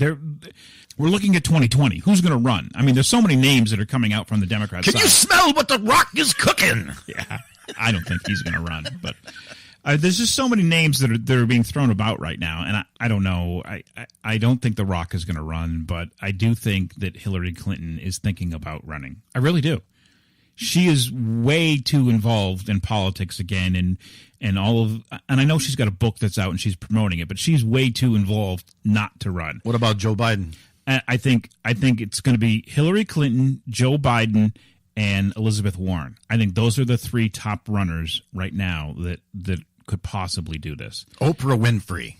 We're looking at 2020. Who's going to run? I mean, there's so many names that are coming out from the Democrat side. Can you smell what the Rock is cooking? Yeah, I don't think he's going to run, but. There's just so many names that are being thrown about right now, and I don't know. I don't think The Rock is going to run, but I do think that Hillary Clinton is thinking about running. I really do. She is way too involved in politics again, and I know she's got a book that's out and she's promoting it, but she's way too involved not to run. What about Joe Biden? I think it's going to be Hillary Clinton, Joe Biden, and Elizabeth Warren. I think those are the three top runners right now that could possibly do this. Oprah Winfrey.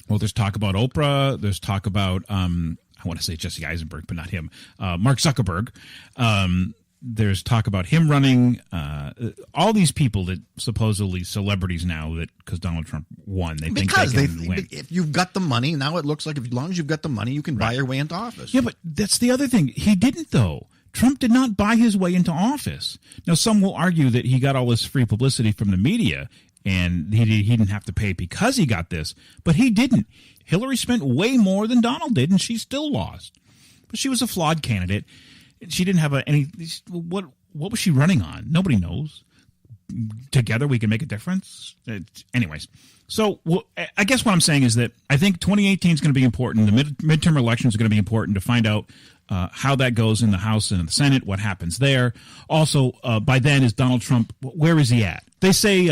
Well, there's talk about Oprah. There's talk about I want to say Jesse Eisenberg, but not him. Mark Zuckerberg. There's talk about him running. All these people that supposedly celebrities now that because Donald Trump won, they think they can win. If you've got the money, now it looks like as long as you've got the money, you can buy your way into office. Yeah, but that's the other thing. He didn't, though. Trump did not buy his way into office. Now, some will argue that he got all this free publicity from the media and he didn't have to pay because he got this, but he didn't. Hillary spent way more than Donald did, and she still lost. But she was a flawed candidate. She didn't have any. What was she running on? Nobody knows. Together we can make a difference. Anyways, so I guess what I'm saying is that I think 2018 is going to be important. The midterm elections are going to be important to find out how that goes in the House and in the Senate, what happens there. Also, by then, is Donald Trump, where is he at? They say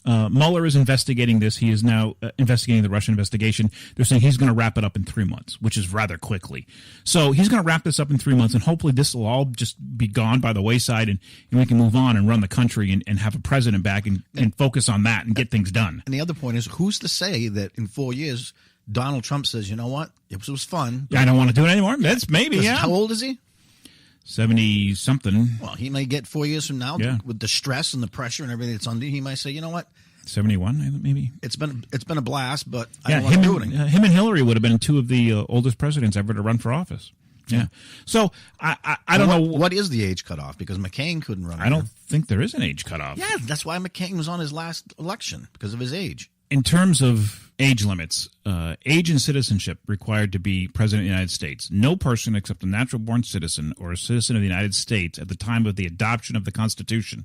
Mueller is investigating this. He is now investigating the Russian investigation. They're saying he's going to wrap it up in 3 months, which is rather quickly. So he's going to wrap this up in 3 months, and hopefully this will all just be gone by the wayside, and we can move on and run the country and have a president back and focus on that and get things done. And the other point is, who's to say that in 4 years Donald Trump says, you know what, it was fun. I don't want to do it anymore. That's maybe, yeah. How old is he? 70-something. Well, he may get 4 years from now with the stress and the pressure and everything that's under. He might say, you know what, 71 maybe. It's been a blast, but I don't want to do it anymore. Him and Hillary would have been two of the oldest presidents ever to run for office. Yeah. So I don't know. What is the age cutoff? Because McCain couldn't run. I don't think there is an age cutoff. Yeah, that's why McCain was on his last election, because of his age. In terms of age limits, age and citizenship required to be president of the United States. No person except a natural-born citizen or a citizen of the United States at the time of the adoption of the Constitution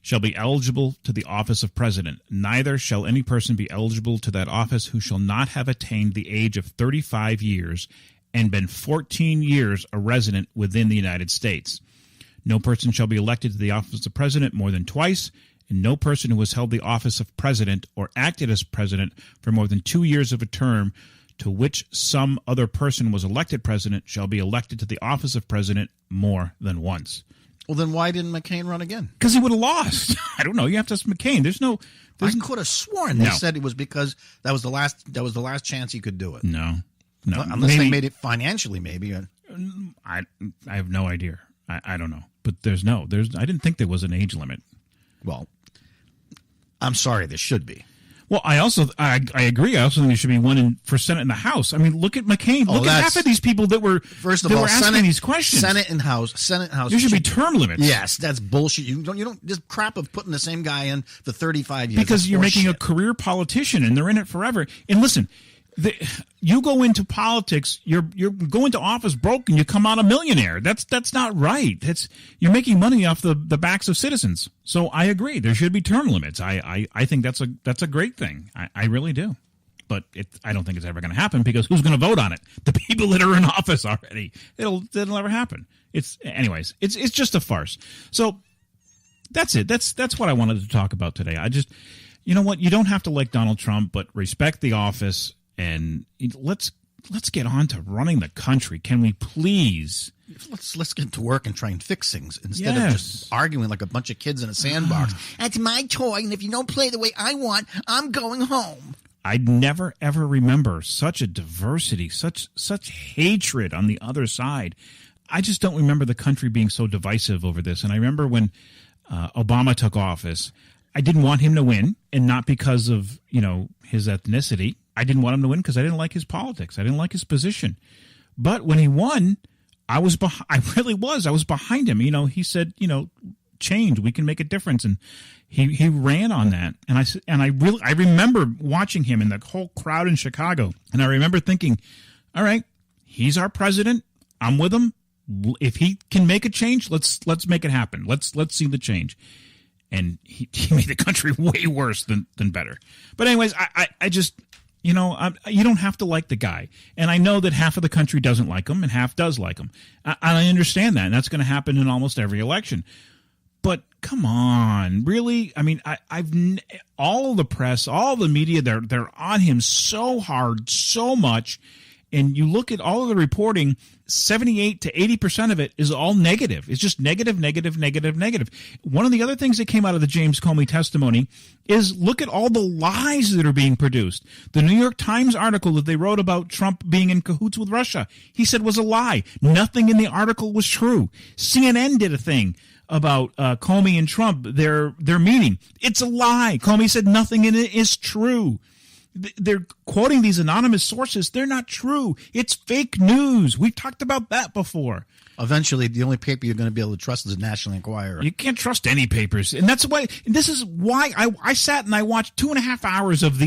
shall be eligible to the office of president. Neither shall any person be eligible to that office who shall not have attained the age of 35 years and been 14 years a resident within the United States. No person shall be elected to the office of president more than twice, and no person who has held the office of president or acted as president for more than 2 years of a term to which some other person was elected president shall be elected to the office of president more than once. Well, then why didn't McCain run again? Because he would have lost. I don't know. You have to ask McCain. I could have sworn they said it was because that was the last chance he could do it. No. Unless they made it financially, maybe. I have no idea. I don't know. But I didn't think there was an age limit. Well, I'm sorry, there should be. Well, I agree. I also think there should be one for Senate and the House. I mean, look at McCain. Look at half of these people that were asking these questions. Senate and House. There should be term limits. Yes, that's bullshit. You don't this crap of putting the same guy in for 35 years. Because you're making a career politician and they're in it forever. And listen, you go into politics, you're going to office broke and you come out a millionaire. That's not right. You're making money off the backs of citizens. So I agree. There should be term limits. I think that's a great thing. I really do. But I don't think it's ever going to happen because who's going to vote on it? The people that are in office already. It'll never happen. It's just a farce. So that's it. That's what I wanted to talk about today. You know what? You don't have to like Donald Trump, but respect the office. And let's get on to running the country. Can we please? Let's get to work and try and fix things instead of just arguing like a bunch of kids in a sandbox. That's my toy, and if you don't play the way I want, I'm going home. I never ever remember such a diversity, such hatred on the other side. I just don't remember the country being so divisive over this. And I remember when Obama took office, I didn't want him to win, and not because of his ethnicity. I didn't want him to win because I didn't like his politics. I didn't like his position. But when he won, I really was. I was behind him. He said, change. We can make a difference. And he ran on that. And I remember watching him in the whole crowd in Chicago. And I remember thinking, all right, he's our president. I'm with him. If he can make a change, let's make it happen. Let's see the change. and he made the country way worse than better. But anyways, I just, you don't have to like the guy. And I know that half of the country doesn't like him and half does like him. I understand that, and that's going to happen in almost every election. But come on, really? I mean, all the press, all the media, they're on him so hard, so much. And you look at all of the reporting, 78 to 80% of it is all negative. It's just negative, negative, negative, negative. One of the other things that came out of the James Comey testimony is look at all the lies that are being produced. The New York Times article that they wrote about Trump being in cahoots with Russia, he said was a lie. Nothing in the article was true. CNN did a thing about Comey and Trump, their meeting. It's a lie. Comey said nothing in it is true. They're quoting these anonymous sources. They're not true. It's fake news. We've talked about that before. Eventually, the only paper you're going to be able to trust is the National Enquirer. You can't trust any papers, and that's why. This is why I sat and I watched 2.5 hours of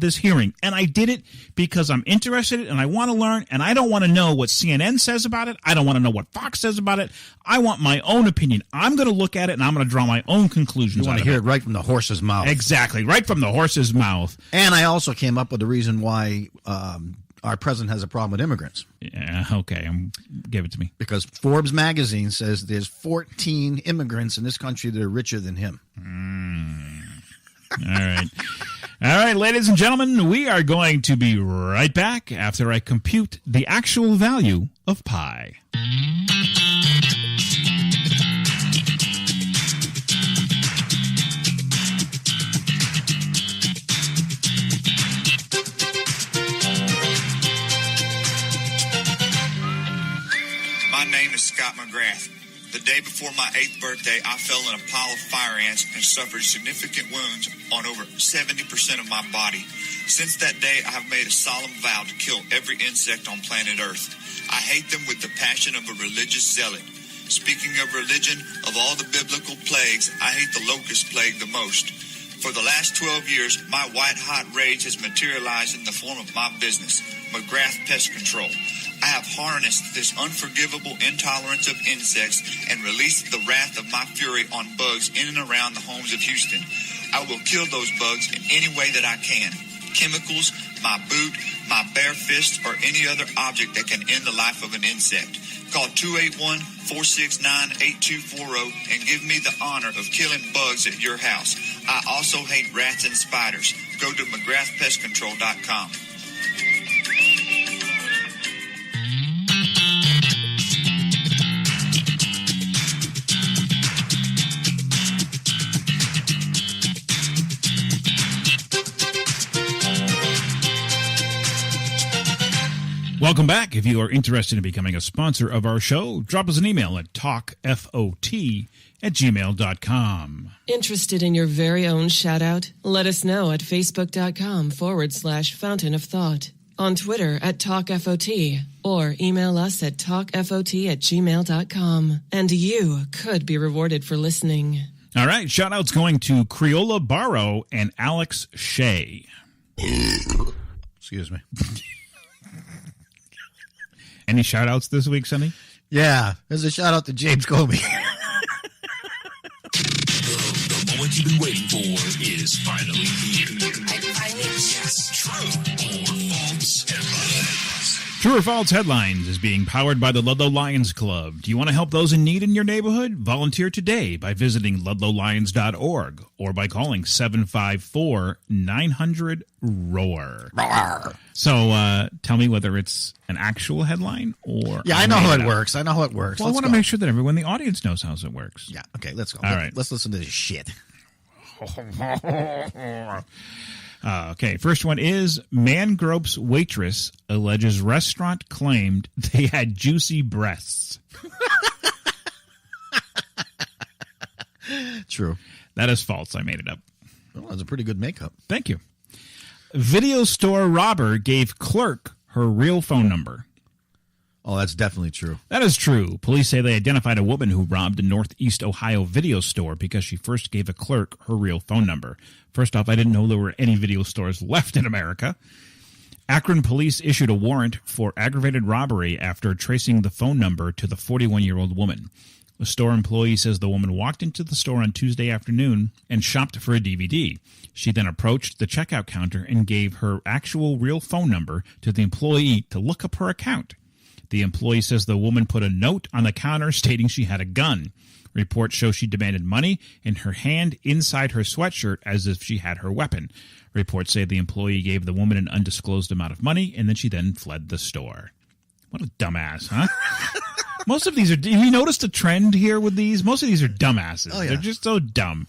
this hearing, and I did it because I'm interested and I want to learn, and I don't want to know what CNN says about it. I don't want to know what Fox says about it. I want my own opinion. I'm going to look at it and I'm going to draw my own conclusions. You want to hear it right from the horse's mouth. Exactly, right from the horse's mouth. And I also came up with the reason why our president has a problem with immigrants. Yeah, okay, give it to me. Because Forbes magazine says there's 14 immigrants in this country that are richer than him. All right. All right, ladies and gentlemen, we are going to be right back after I compute the actual value of pi. Scott McGrath. The day before my 8th birthday, I fell in a pile of fire ants and suffered significant wounds on over 70% of my body. Since that day, I have made a solemn vow to kill every insect on planet Earth. I hate them with the passion of a religious zealot. Speaking of religion, of all the biblical plagues, I hate the locust plague the most. For the last 12 years, my white-hot rage has materialized in the form of my business, McGrath Pest Control. I have harnessed this unforgivable intolerance of insects and released the wrath of my fury on bugs in and around the homes of Houston. I will kill those bugs in any way that I can. Chemicals, my boot, my bare fist, or any other object that can end the life of an insect. Call 281-469-8240 and give me the honor of killing bugs at your house. I also hate rats and spiders. Go to McGrathPestControl.com. Welcome back. If you are interested in becoming a sponsor of our show, drop us an email at talkfot@gmail.com. Interested in your very own shout-out? Let us know at facebook.com/Fountain of Thought, on Twitter at TalkFOT, or email us at talkfot@gmail.com. And you could be rewarded for listening. All right, shout-outs going to Creola Barrow and Alex Shea. Excuse me. Any shout-outs this week, Sonny? Yeah, there's a shout-out to James Comey. The moment you've been waiting for is finally here. Yes, true or false headlines. True or False Headlines is being powered by the Ludlow Lions Club. Do you want to help those in need in your neighborhood? Volunteer today by visiting ludlowlions.org or by calling 754-900-ROAR. So tell me whether it's an actual headline or... Yeah, I know how it works. I know how it works. Well, I want to make sure that everyone in the audience knows how it works. Yeah, okay, let's go. All right. Let's listen to this shit. Okay, first one is man gropes waitress, alleges restaurant claimed they had juicy breasts. True. That is false. I made it up. Well, that's a pretty good makeup. Thank you. Video store robber gave clerk her real phone number. Oh, that's definitely true. That is true. Police say they identified a woman who robbed a Northeast Ohio video store because she first gave a clerk her real phone number. First off, I didn't know there were any video stores left in America. Akron police issued a warrant for aggravated robbery after tracing the phone number to the 41-year-old woman. A store employee says the woman walked into the store on Tuesday afternoon and shopped for a DVD. She then approached the checkout counter and gave her actual real phone number to the employee to look up her account. The employee says the woman put a note on the counter stating she had a gun. Reports show she demanded money and her hand inside her sweatshirt as if she had her weapon. Reports say the employee gave the woman an undisclosed amount of money and she then fled the store. What a dumbass, huh? Most of these are... Have you noticed a trend here with these? Most of these are dumbasses. Oh, yeah. They're just so dumb.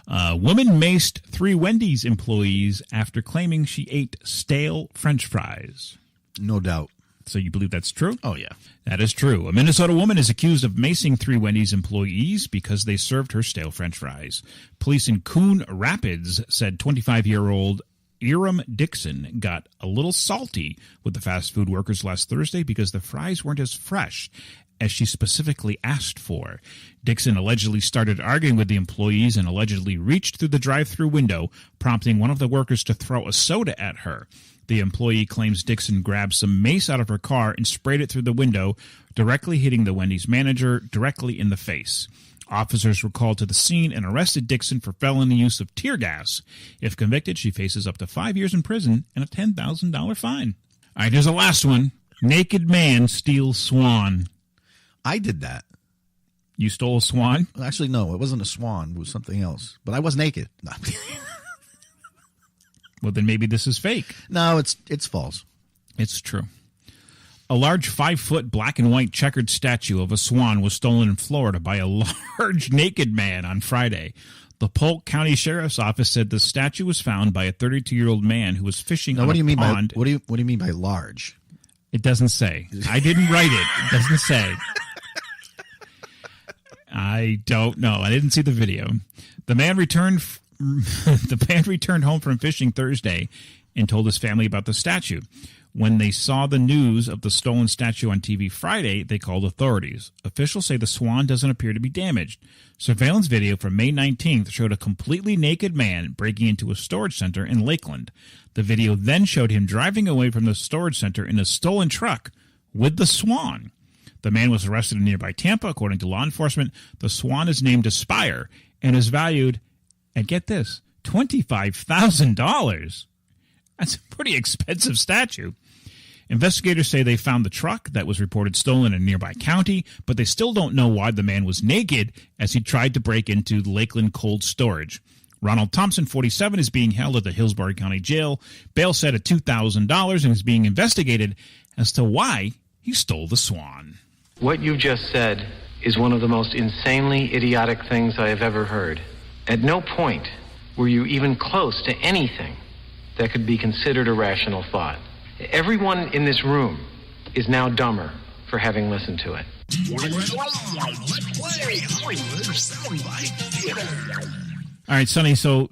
Woman maced 3 Wendy's employees after claiming she ate stale French fries. No doubt. So you believe that's true? Oh, yeah. That is true. A Minnesota woman is accused of macing 3 Wendy's employees because they served her stale French fries. Police in Coon Rapids said 25-year-old Iram Dixon got a little salty with the fast food workers last Thursday because the fries weren't as fresh as she specifically asked for. Dixon allegedly started arguing with the employees and allegedly reached through the drive-thru window, prompting one of the workers to throw a soda at her. The employee claims Dixon grabbed some mace out of her car and sprayed it through the window, directly hitting the Wendy's manager directly in the face. Officers were called to the scene and arrested Dixon for felony use of tear gas. If convicted, she faces up to 5 years in prison and a $10,000 fine. All right, here's the last one. Naked man steals swan. I did that. You stole a swan? Actually, no, it wasn't a swan. It was something else. But I was naked. No, Well, then maybe this is fake. no, it's false. It's true. A large 5-foot black and white checkered statue of a swan was stolen in Florida by a large naked man on Friday. The Polk County Sheriff's Office said the statue was found by a 32-year-old man who was fishing on a pond. What do you mean by large? It doesn't say. I didn't write it. It doesn't say. I don't know. I didn't see the video. The man returned home from fishing Thursday and told his family about the statue. When they saw the news of the stolen statue on TV Friday, they called authorities. Officials say the swan doesn't appear to be damaged. Surveillance video from May 19th showed a completely naked man breaking into a storage center in Lakeland. The video then showed him driving away from the storage center in a stolen truck with the swan. The man was arrested in nearby Tampa, according to law enforcement. The swan is named Aspire and is valued, and get this, $25,000. That's a pretty expensive statue. Investigators say they found the truck that was reported stolen in a nearby county, but they still don't know why the man was naked as he tried to break into Lakeland cold storage. Ronald Thompson, 47, is being held at the Hillsborough County Jail. Bail set at $2,000 and is being investigated as to why he stole the swan. What you just said is one of the most insanely idiotic things I have ever heard. At no point were you even close to anything that could be considered a rational thought. Everyone in this room is now dumber for having listened to it. All right, Sonny, so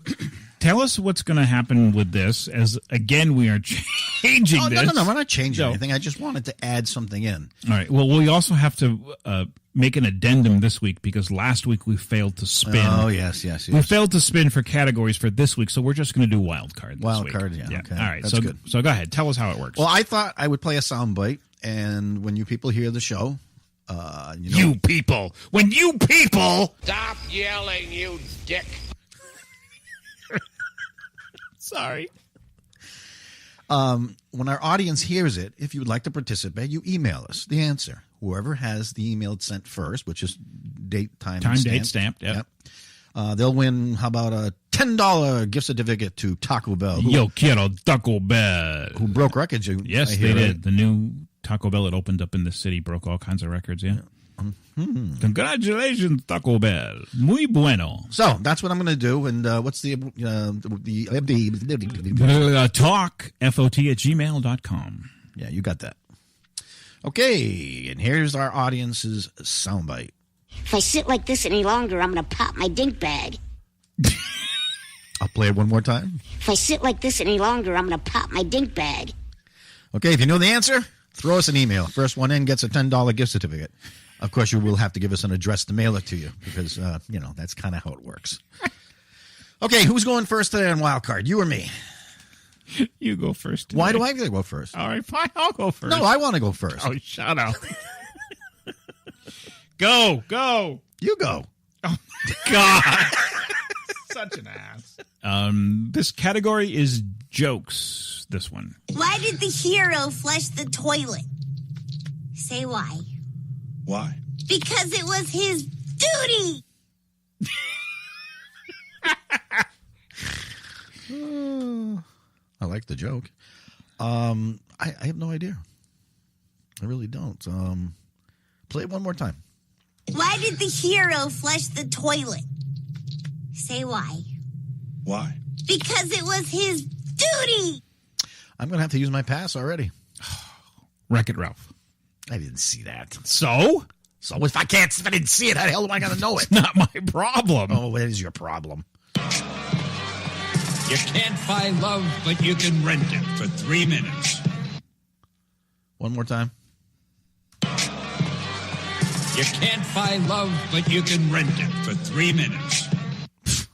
tell us what's going to happen with this, as, again, we are changing this. No, we're not changing anything. I just wanted to add something in. All right, well, we also have to make an addendum this week because last week we failed to spin. Oh, yes. We failed to spin for categories for this week, so we're just going to do wild card this Wild week. card, yeah. Okay. All right, That's good. So go ahead. Tell us how it works. Well, I thought I would play a soundbite, and when you people hear the show, you people! When you people! Stop yelling, you dick. Sorry. When our audience hears it, if you would like to participate, you email us the answer. Whoever has the email sent first, which is date, time, and date, stamped. Yep. They'll win, how about a $10 gift certificate to Taco Bell. Yo quiero Taco Bell. Who broke records. Yes, they did. The new Taco Bell that opened up in the city broke all kinds of records, yeah. Mm-hmm. Congratulations, Taco Bell. Muy bueno. So that's what I'm going to do. And what's the talk, FOT@gmail.com. Yeah, you got that. Okay, and here's our audience's soundbite. If I sit like this any longer, I'm going to pop my dink bag. I'll play it one more time. If I sit like this any longer, I'm going to pop my dink bag. Okay, if you know the answer, throw us an email. First one in gets a $10 gift certificate. Of course, you will have to give us an address to mail it to you because, that's kind of how it works. Okay, who's going first today on Wild Card? You or me? You go first today. Why do I have to go first? All right, fine. I'll go first. No, I want to go first. Oh, shut up. Go. You go. Oh, my God. Such an ass. This category is jokes, this one. Why did the hero flush the toilet? Say why. Why? Because it was his duty. I like the joke. I have no idea. I really don't. Play it one more time. Why did the hero flush the toilet? Say why. Why? Because it was his duty. I'm going to have to use my pass already. Wreck-It Ralph. I didn't see that. So if I didn't see it, how the hell am I going to know it? not my problem. Oh, that is your problem. You can't buy love, but you can rent it for 3 minutes. One more time. You can't buy love, but you can rent it for 3 minutes.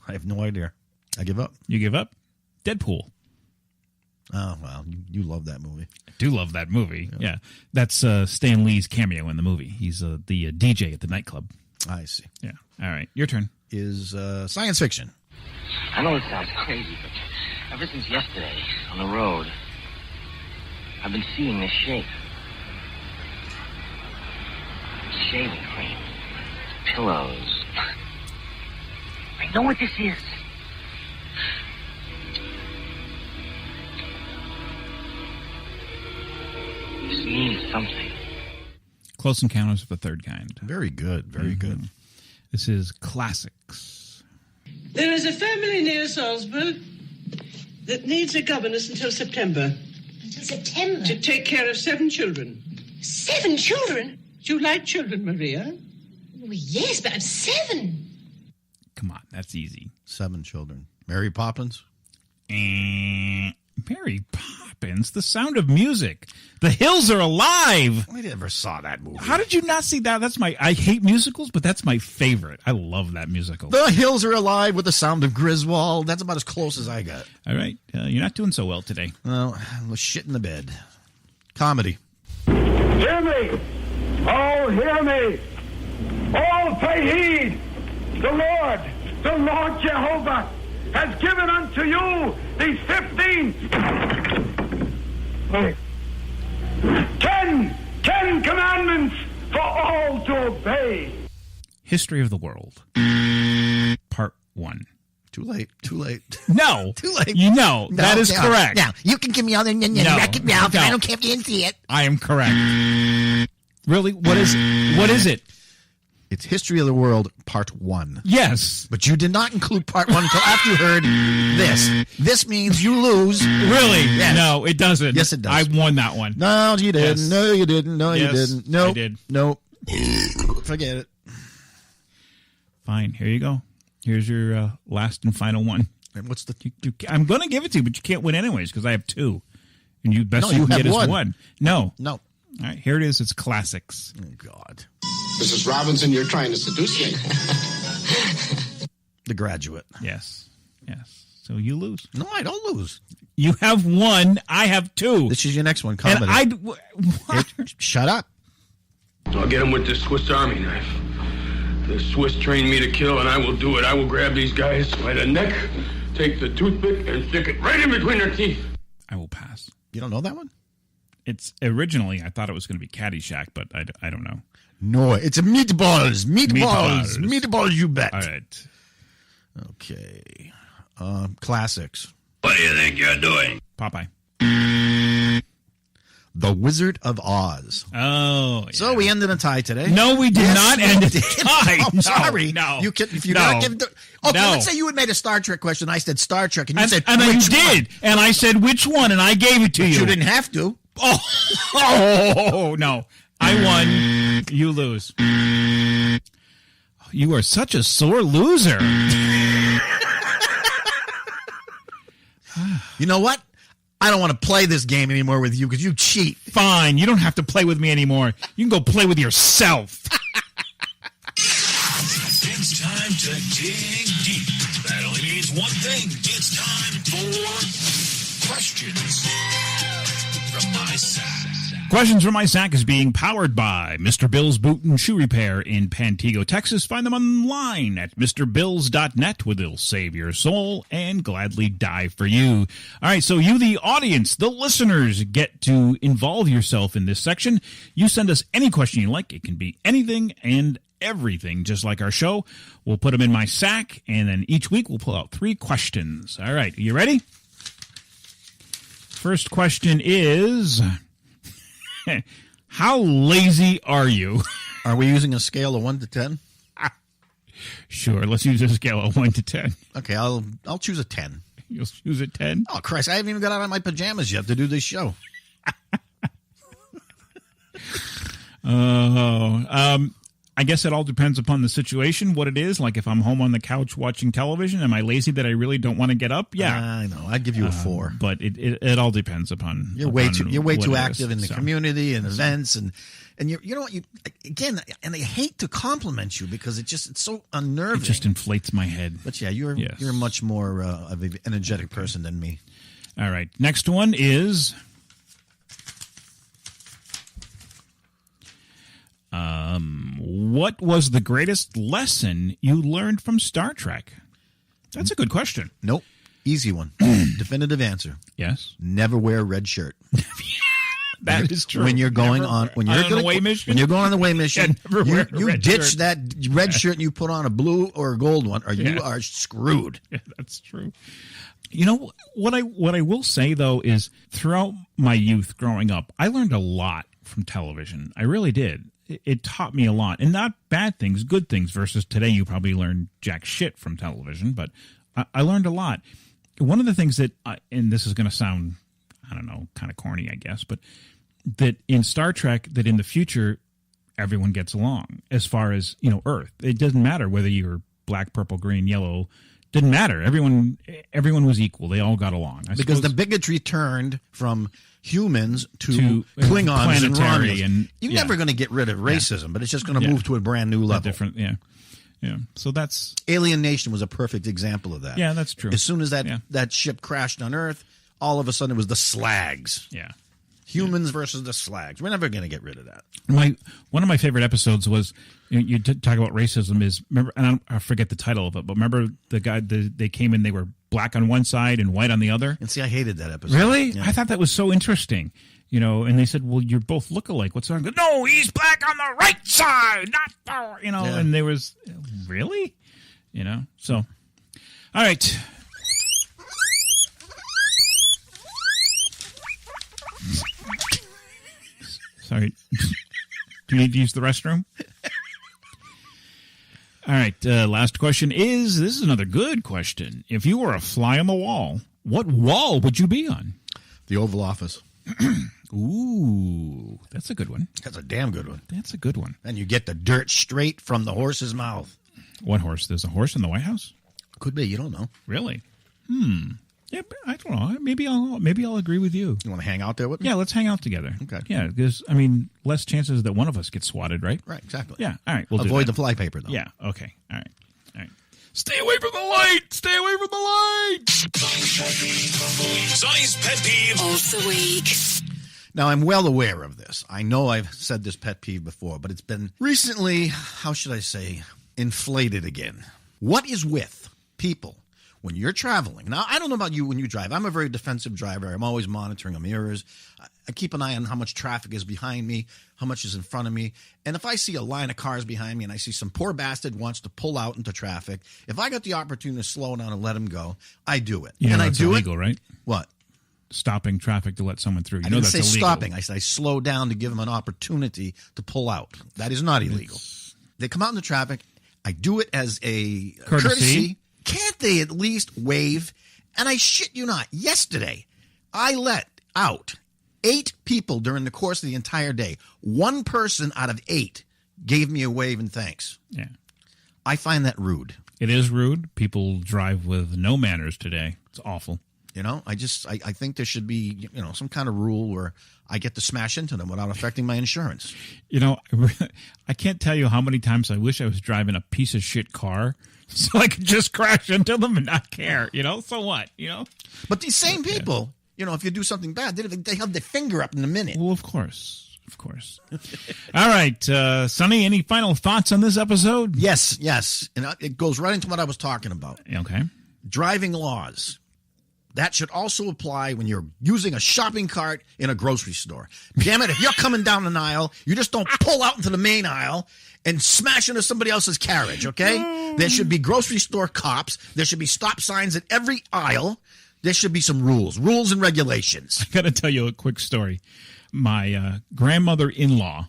I have no idea. I give up. You give up? Deadpool. Oh, well, you love that movie. I do love that movie. Yeah. That's Stan Lee's cameo in the movie. He's the DJ at the nightclub. I see. Yeah. All right. Your turn. Is science fiction. I know it sounds crazy, but ever since yesterday on the road, I've been seeing this shape. Shaving cream. Pillows. I know what this is. This means something. Close Encounters of the Third Kind. Very good. Very good. This is classics. There is a family near Salzburg that needs a governess until September. Until September? To take care of 7 children. 7 children? Do you like children, Maria? Well, yes, but I'm 7. Come on. That's easy. 7 children. Mary Poppins? Mary Poppins? The Sound of Music. The Hills Are Alive. I never saw that movie. How did you not see that? I hate musicals, but that's my favorite. I love that musical. The Hills Are Alive with the Sound of Griswold. That's about as close as I got. All right. You're not doing so well today. Well, shit in the bed. Comedy. Hear me! Oh, hear me! All pay heed! The Lord Jehovah, has given unto you these 10 commandments for all to obey. History of the World. Part 1. Too late. No. Too late. You know, that is correct. Now, you can give me all the Wreck-It Ralph. I don't care if you didn't see it. I am correct. Really? What is it? It's History of the World, Part 1. Yes. But you did not include Part 1 until after you heard this. This means you lose. Really? Yes. No, it doesn't. Yes, it does. I won that one. No, you didn't. Yes. No, you didn't. No, Yes, you didn't. No, I did. Nope. Forget it. Fine. Here you go. Here's your last and final one. And what's the... I'm going to give it to you, but you can't win anyways because I have 2. And you best you can have get one. is 1. No. No. All right, here it is. It's classics. Oh, God. Mrs. Robinson, you're trying to seduce me. The Graduate. Yes. So you lose. No, I don't lose. You have 1. I have 2. This is your next one, comedy. And Shut up. I'll get him with this Swiss Army knife. The Swiss trained me to kill, and I will do it. I will grab these guys by the neck, take the toothpick, and stick it right in between their teeth. I will pass. You don't know that one? It's originally, I thought it was going to be Caddyshack, but I don't know. No, it's a meatballs. Meatballs, you bet. All right. Okay. Classics. What do you think you're doing? Popeye. The Wizard of Oz. Oh, yeah. So we ended a tie today. No, we did not end a tie. I'm sorry. No. You can, if you No. not give the, okay, No. let's say you had made a Star Trek question. I said Star Trek, and you said and which you did, one? and I said which one, and I gave it to But you. you didn't have to. Oh, no. I won. You lose. You are such a sore loser. You know what? I don't want to play this game anymore with you because you cheat. Fine. You don't have to play with me anymore. You can go play with yourself. It's time to dig deep. That only means one thing. It's time for questions from my side. Questions from my Sack is being powered by Mr. Bill's Boot and Shoe Repair in Pantego, Texas. Find them online at mrbills.net, where they'll save your soul and gladly die for you. All right, so you, the audience, the listeners, get to involve yourself in this section. You send us any question you like. It can be anything and everything, just like our show. We'll put them in my sack, and then each week we'll pull out 3 questions. All right, are you ready? First question is... How lazy are you? Are we using a scale of 1 to 10? Sure, let's use a scale of 1 to 10. Okay, I'll choose a 10. You'll choose a 10? Oh, Christ, I haven't even got out of my pajamas yet to do this show. I guess it all depends upon the situation, what it is. Like if I'm home on the couch watching television, am I lazy that I really don't want to get up? Yeah, I know. I'd give you a 4. But it all depends upon. You're way too active in the community and events, and you know what, again, and I hate to compliment you because it's so unnerving. It just inflates my head. But yeah, you're much more of an energetic person than me. All right, next one is. What was the greatest lesson you learned from Star Trek? That's a good question. Nope. Easy one. Definitive answer. Yes. Never wear a red shirt. That is true. When you're going on an away mission, when you're going on the away mission, you ditch that red shirt and you put on a blue or a gold one, or you are screwed. Yeah, that's true. You know what I will say though is throughout my youth growing up, I learned a lot from television. I really did. It taught me a lot, and not bad things, good things. Versus today, you probably learn jack shit from television, but I learned a lot. One of the things that, and this is going to sound, I don't know, kind of corny, I guess, but that in Star Trek, that in the future, everyone gets along as far as, Earth. It doesn't matter whether you're black, purple, green, yellow. Didn't matter. Everyone was equal. They all got along. Because the bigotry turned from humans to Klingons and Romulans. And you're never going to get rid of racism, but it's just going to move to a brand new level. Yeah. So that's Alien Nation was a perfect example of that. Yeah, that's true. As soon as that ship crashed on Earth, all of a sudden it was the slags. Yeah. Humans versus the slags. We're never going to get rid of that. One of my favorite episodes was you talk about racism. Is remember, and I forget the title of it, but remember the guy they came in, they were black on one side and white on the other. And see, I hated that episode. Really? Yeah. I thought that was so interesting. And they said, "Well, you're both look alike. What's wrong?" No, he's black on the right side, not the And there was really, So, all right. Sorry. Do you need to use the restroom? All right. Last question this is another good question. If you were a fly on the wall, what wall would you be on? The Oval Office. Ooh, that's a good one. That's a damn good one. That's a good one. And you get the dirt straight from the horse's mouth. What horse? There's a horse in the White House? Could be. You don't know. Really? Yeah, I don't know. Maybe I'll agree with you. You want to hang out there with me? Yeah, let's hang out together. Okay. Yeah, because less chances that one of us gets swatted, right? Right. Exactly. Yeah. All right. We'll avoid do the flypaper, though. Yeah. Okay. All right. Stay away from the light. Stay away from the light. Sonny's pet peeve of the week. Now, I'm well aware of this. I know I've said this pet peeve before, but it's been recently, how should I say, inflated again. What is with people when you're traveling? Now, I don't know about you when you drive. I'm a very defensive driver. I'm always monitoring the mirrors. I keep an eye on how much traffic is behind me, how much is in front of me. And if I see a line of cars behind me and I see some poor bastard wants to pull out into traffic, if I got the opportunity to slow down and let him go, I do it. You know and that's I do illegal, it. right? What? Stopping traffic to let someone through. I didn't that's say illegal. stopping. I said I slow down to give them an opportunity to pull out. That is not illegal. They come out in the traffic. I do it as a courtesy. Can't they at least wave? And I shit you not, yesterday, I let out 8 people during the course of the entire day. 1 person out of 8 gave me a wave and thanks. Yeah. I find that rude. It is rude. People drive with no manners today. It's awful. I think there should be, some kind of rule where I get to smash into them without affecting my insurance. I can't tell you how many times I wish I was driving a piece of shit car so I could just crash into them and not care, so what, But these same people You know, if you do something bad, they have their finger up in a minute. Well, of course. All right, Sonny, any final thoughts on this episode? Yes. And it goes right into what I was talking about. Okay. Driving laws. That should also apply when you're using a shopping cart in a grocery store. Damn it, if you're coming down an aisle, you just don't pull out into the main aisle and smash into somebody else's carriage, okay? There should be grocery store cops. There should be stop signs at every aisle. There should be some rules and regulations. I got to tell you a quick story. My grandmother-in-law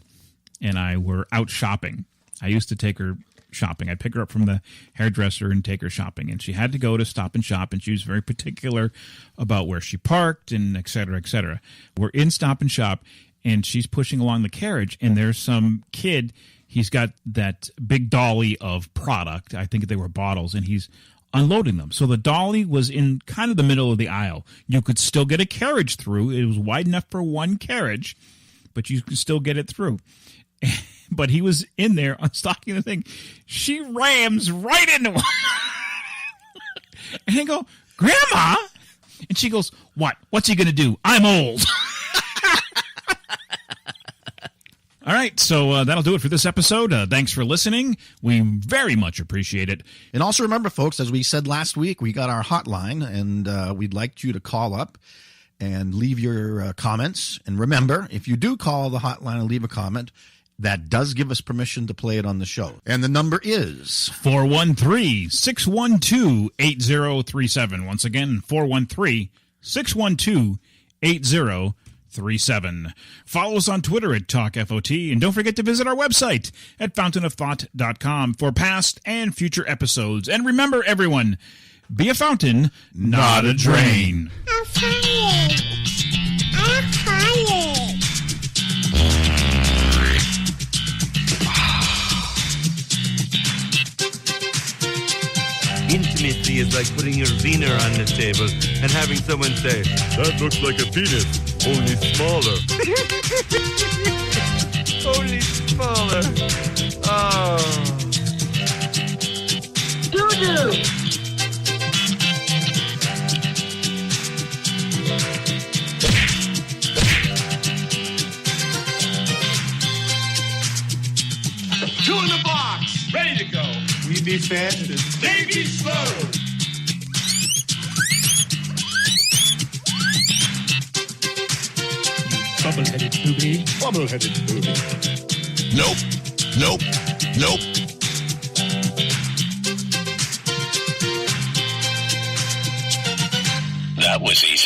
and I were out shopping. I used to take her shopping. I'd pick her up from the hairdresser and take her shopping. And she had to go to Stop and Shop, and she was very particular about where she parked and et cetera, et cetera. We're in Stop and Shop, and she's pushing along the carriage, and there's some kid. He's got that big dolly of product. I think they were bottles, and he's unloading them. So the dolly was in kind of the middle of the aisle. You could still get a carriage through. It was wide enough for one carriage, but you could still get it through. But he was in there unstocking the thing. She rams right into him. And I go, Grandma? And she goes, what? What's he going to do? I'm old. All right, so that'll do it for this episode. Thanks for listening. We very much appreciate it. And also remember, folks, as we said last week, we got our hotline, and we'd like you to call up and leave your comments. And remember, if you do call the hotline and leave a comment, that does give us permission to play it on the show. And the number is 413-612-8037. Once again, 413-612-8037. Follow us on Twitter at TalkFOT, and don't forget to visit our website at fountainofthought.com for past and future episodes. And remember, everyone, be a fountain, not a drain. I'm tired. Intimacy is like putting your wiener on the table and having someone say, "That looks like a penis, only smaller." Only smaller. Oh. Doo-doo. Two in the box. Ready to go. We be fast and they be slow. Bubble-headed booby. Bubble-headed booby. Nope. That was easy.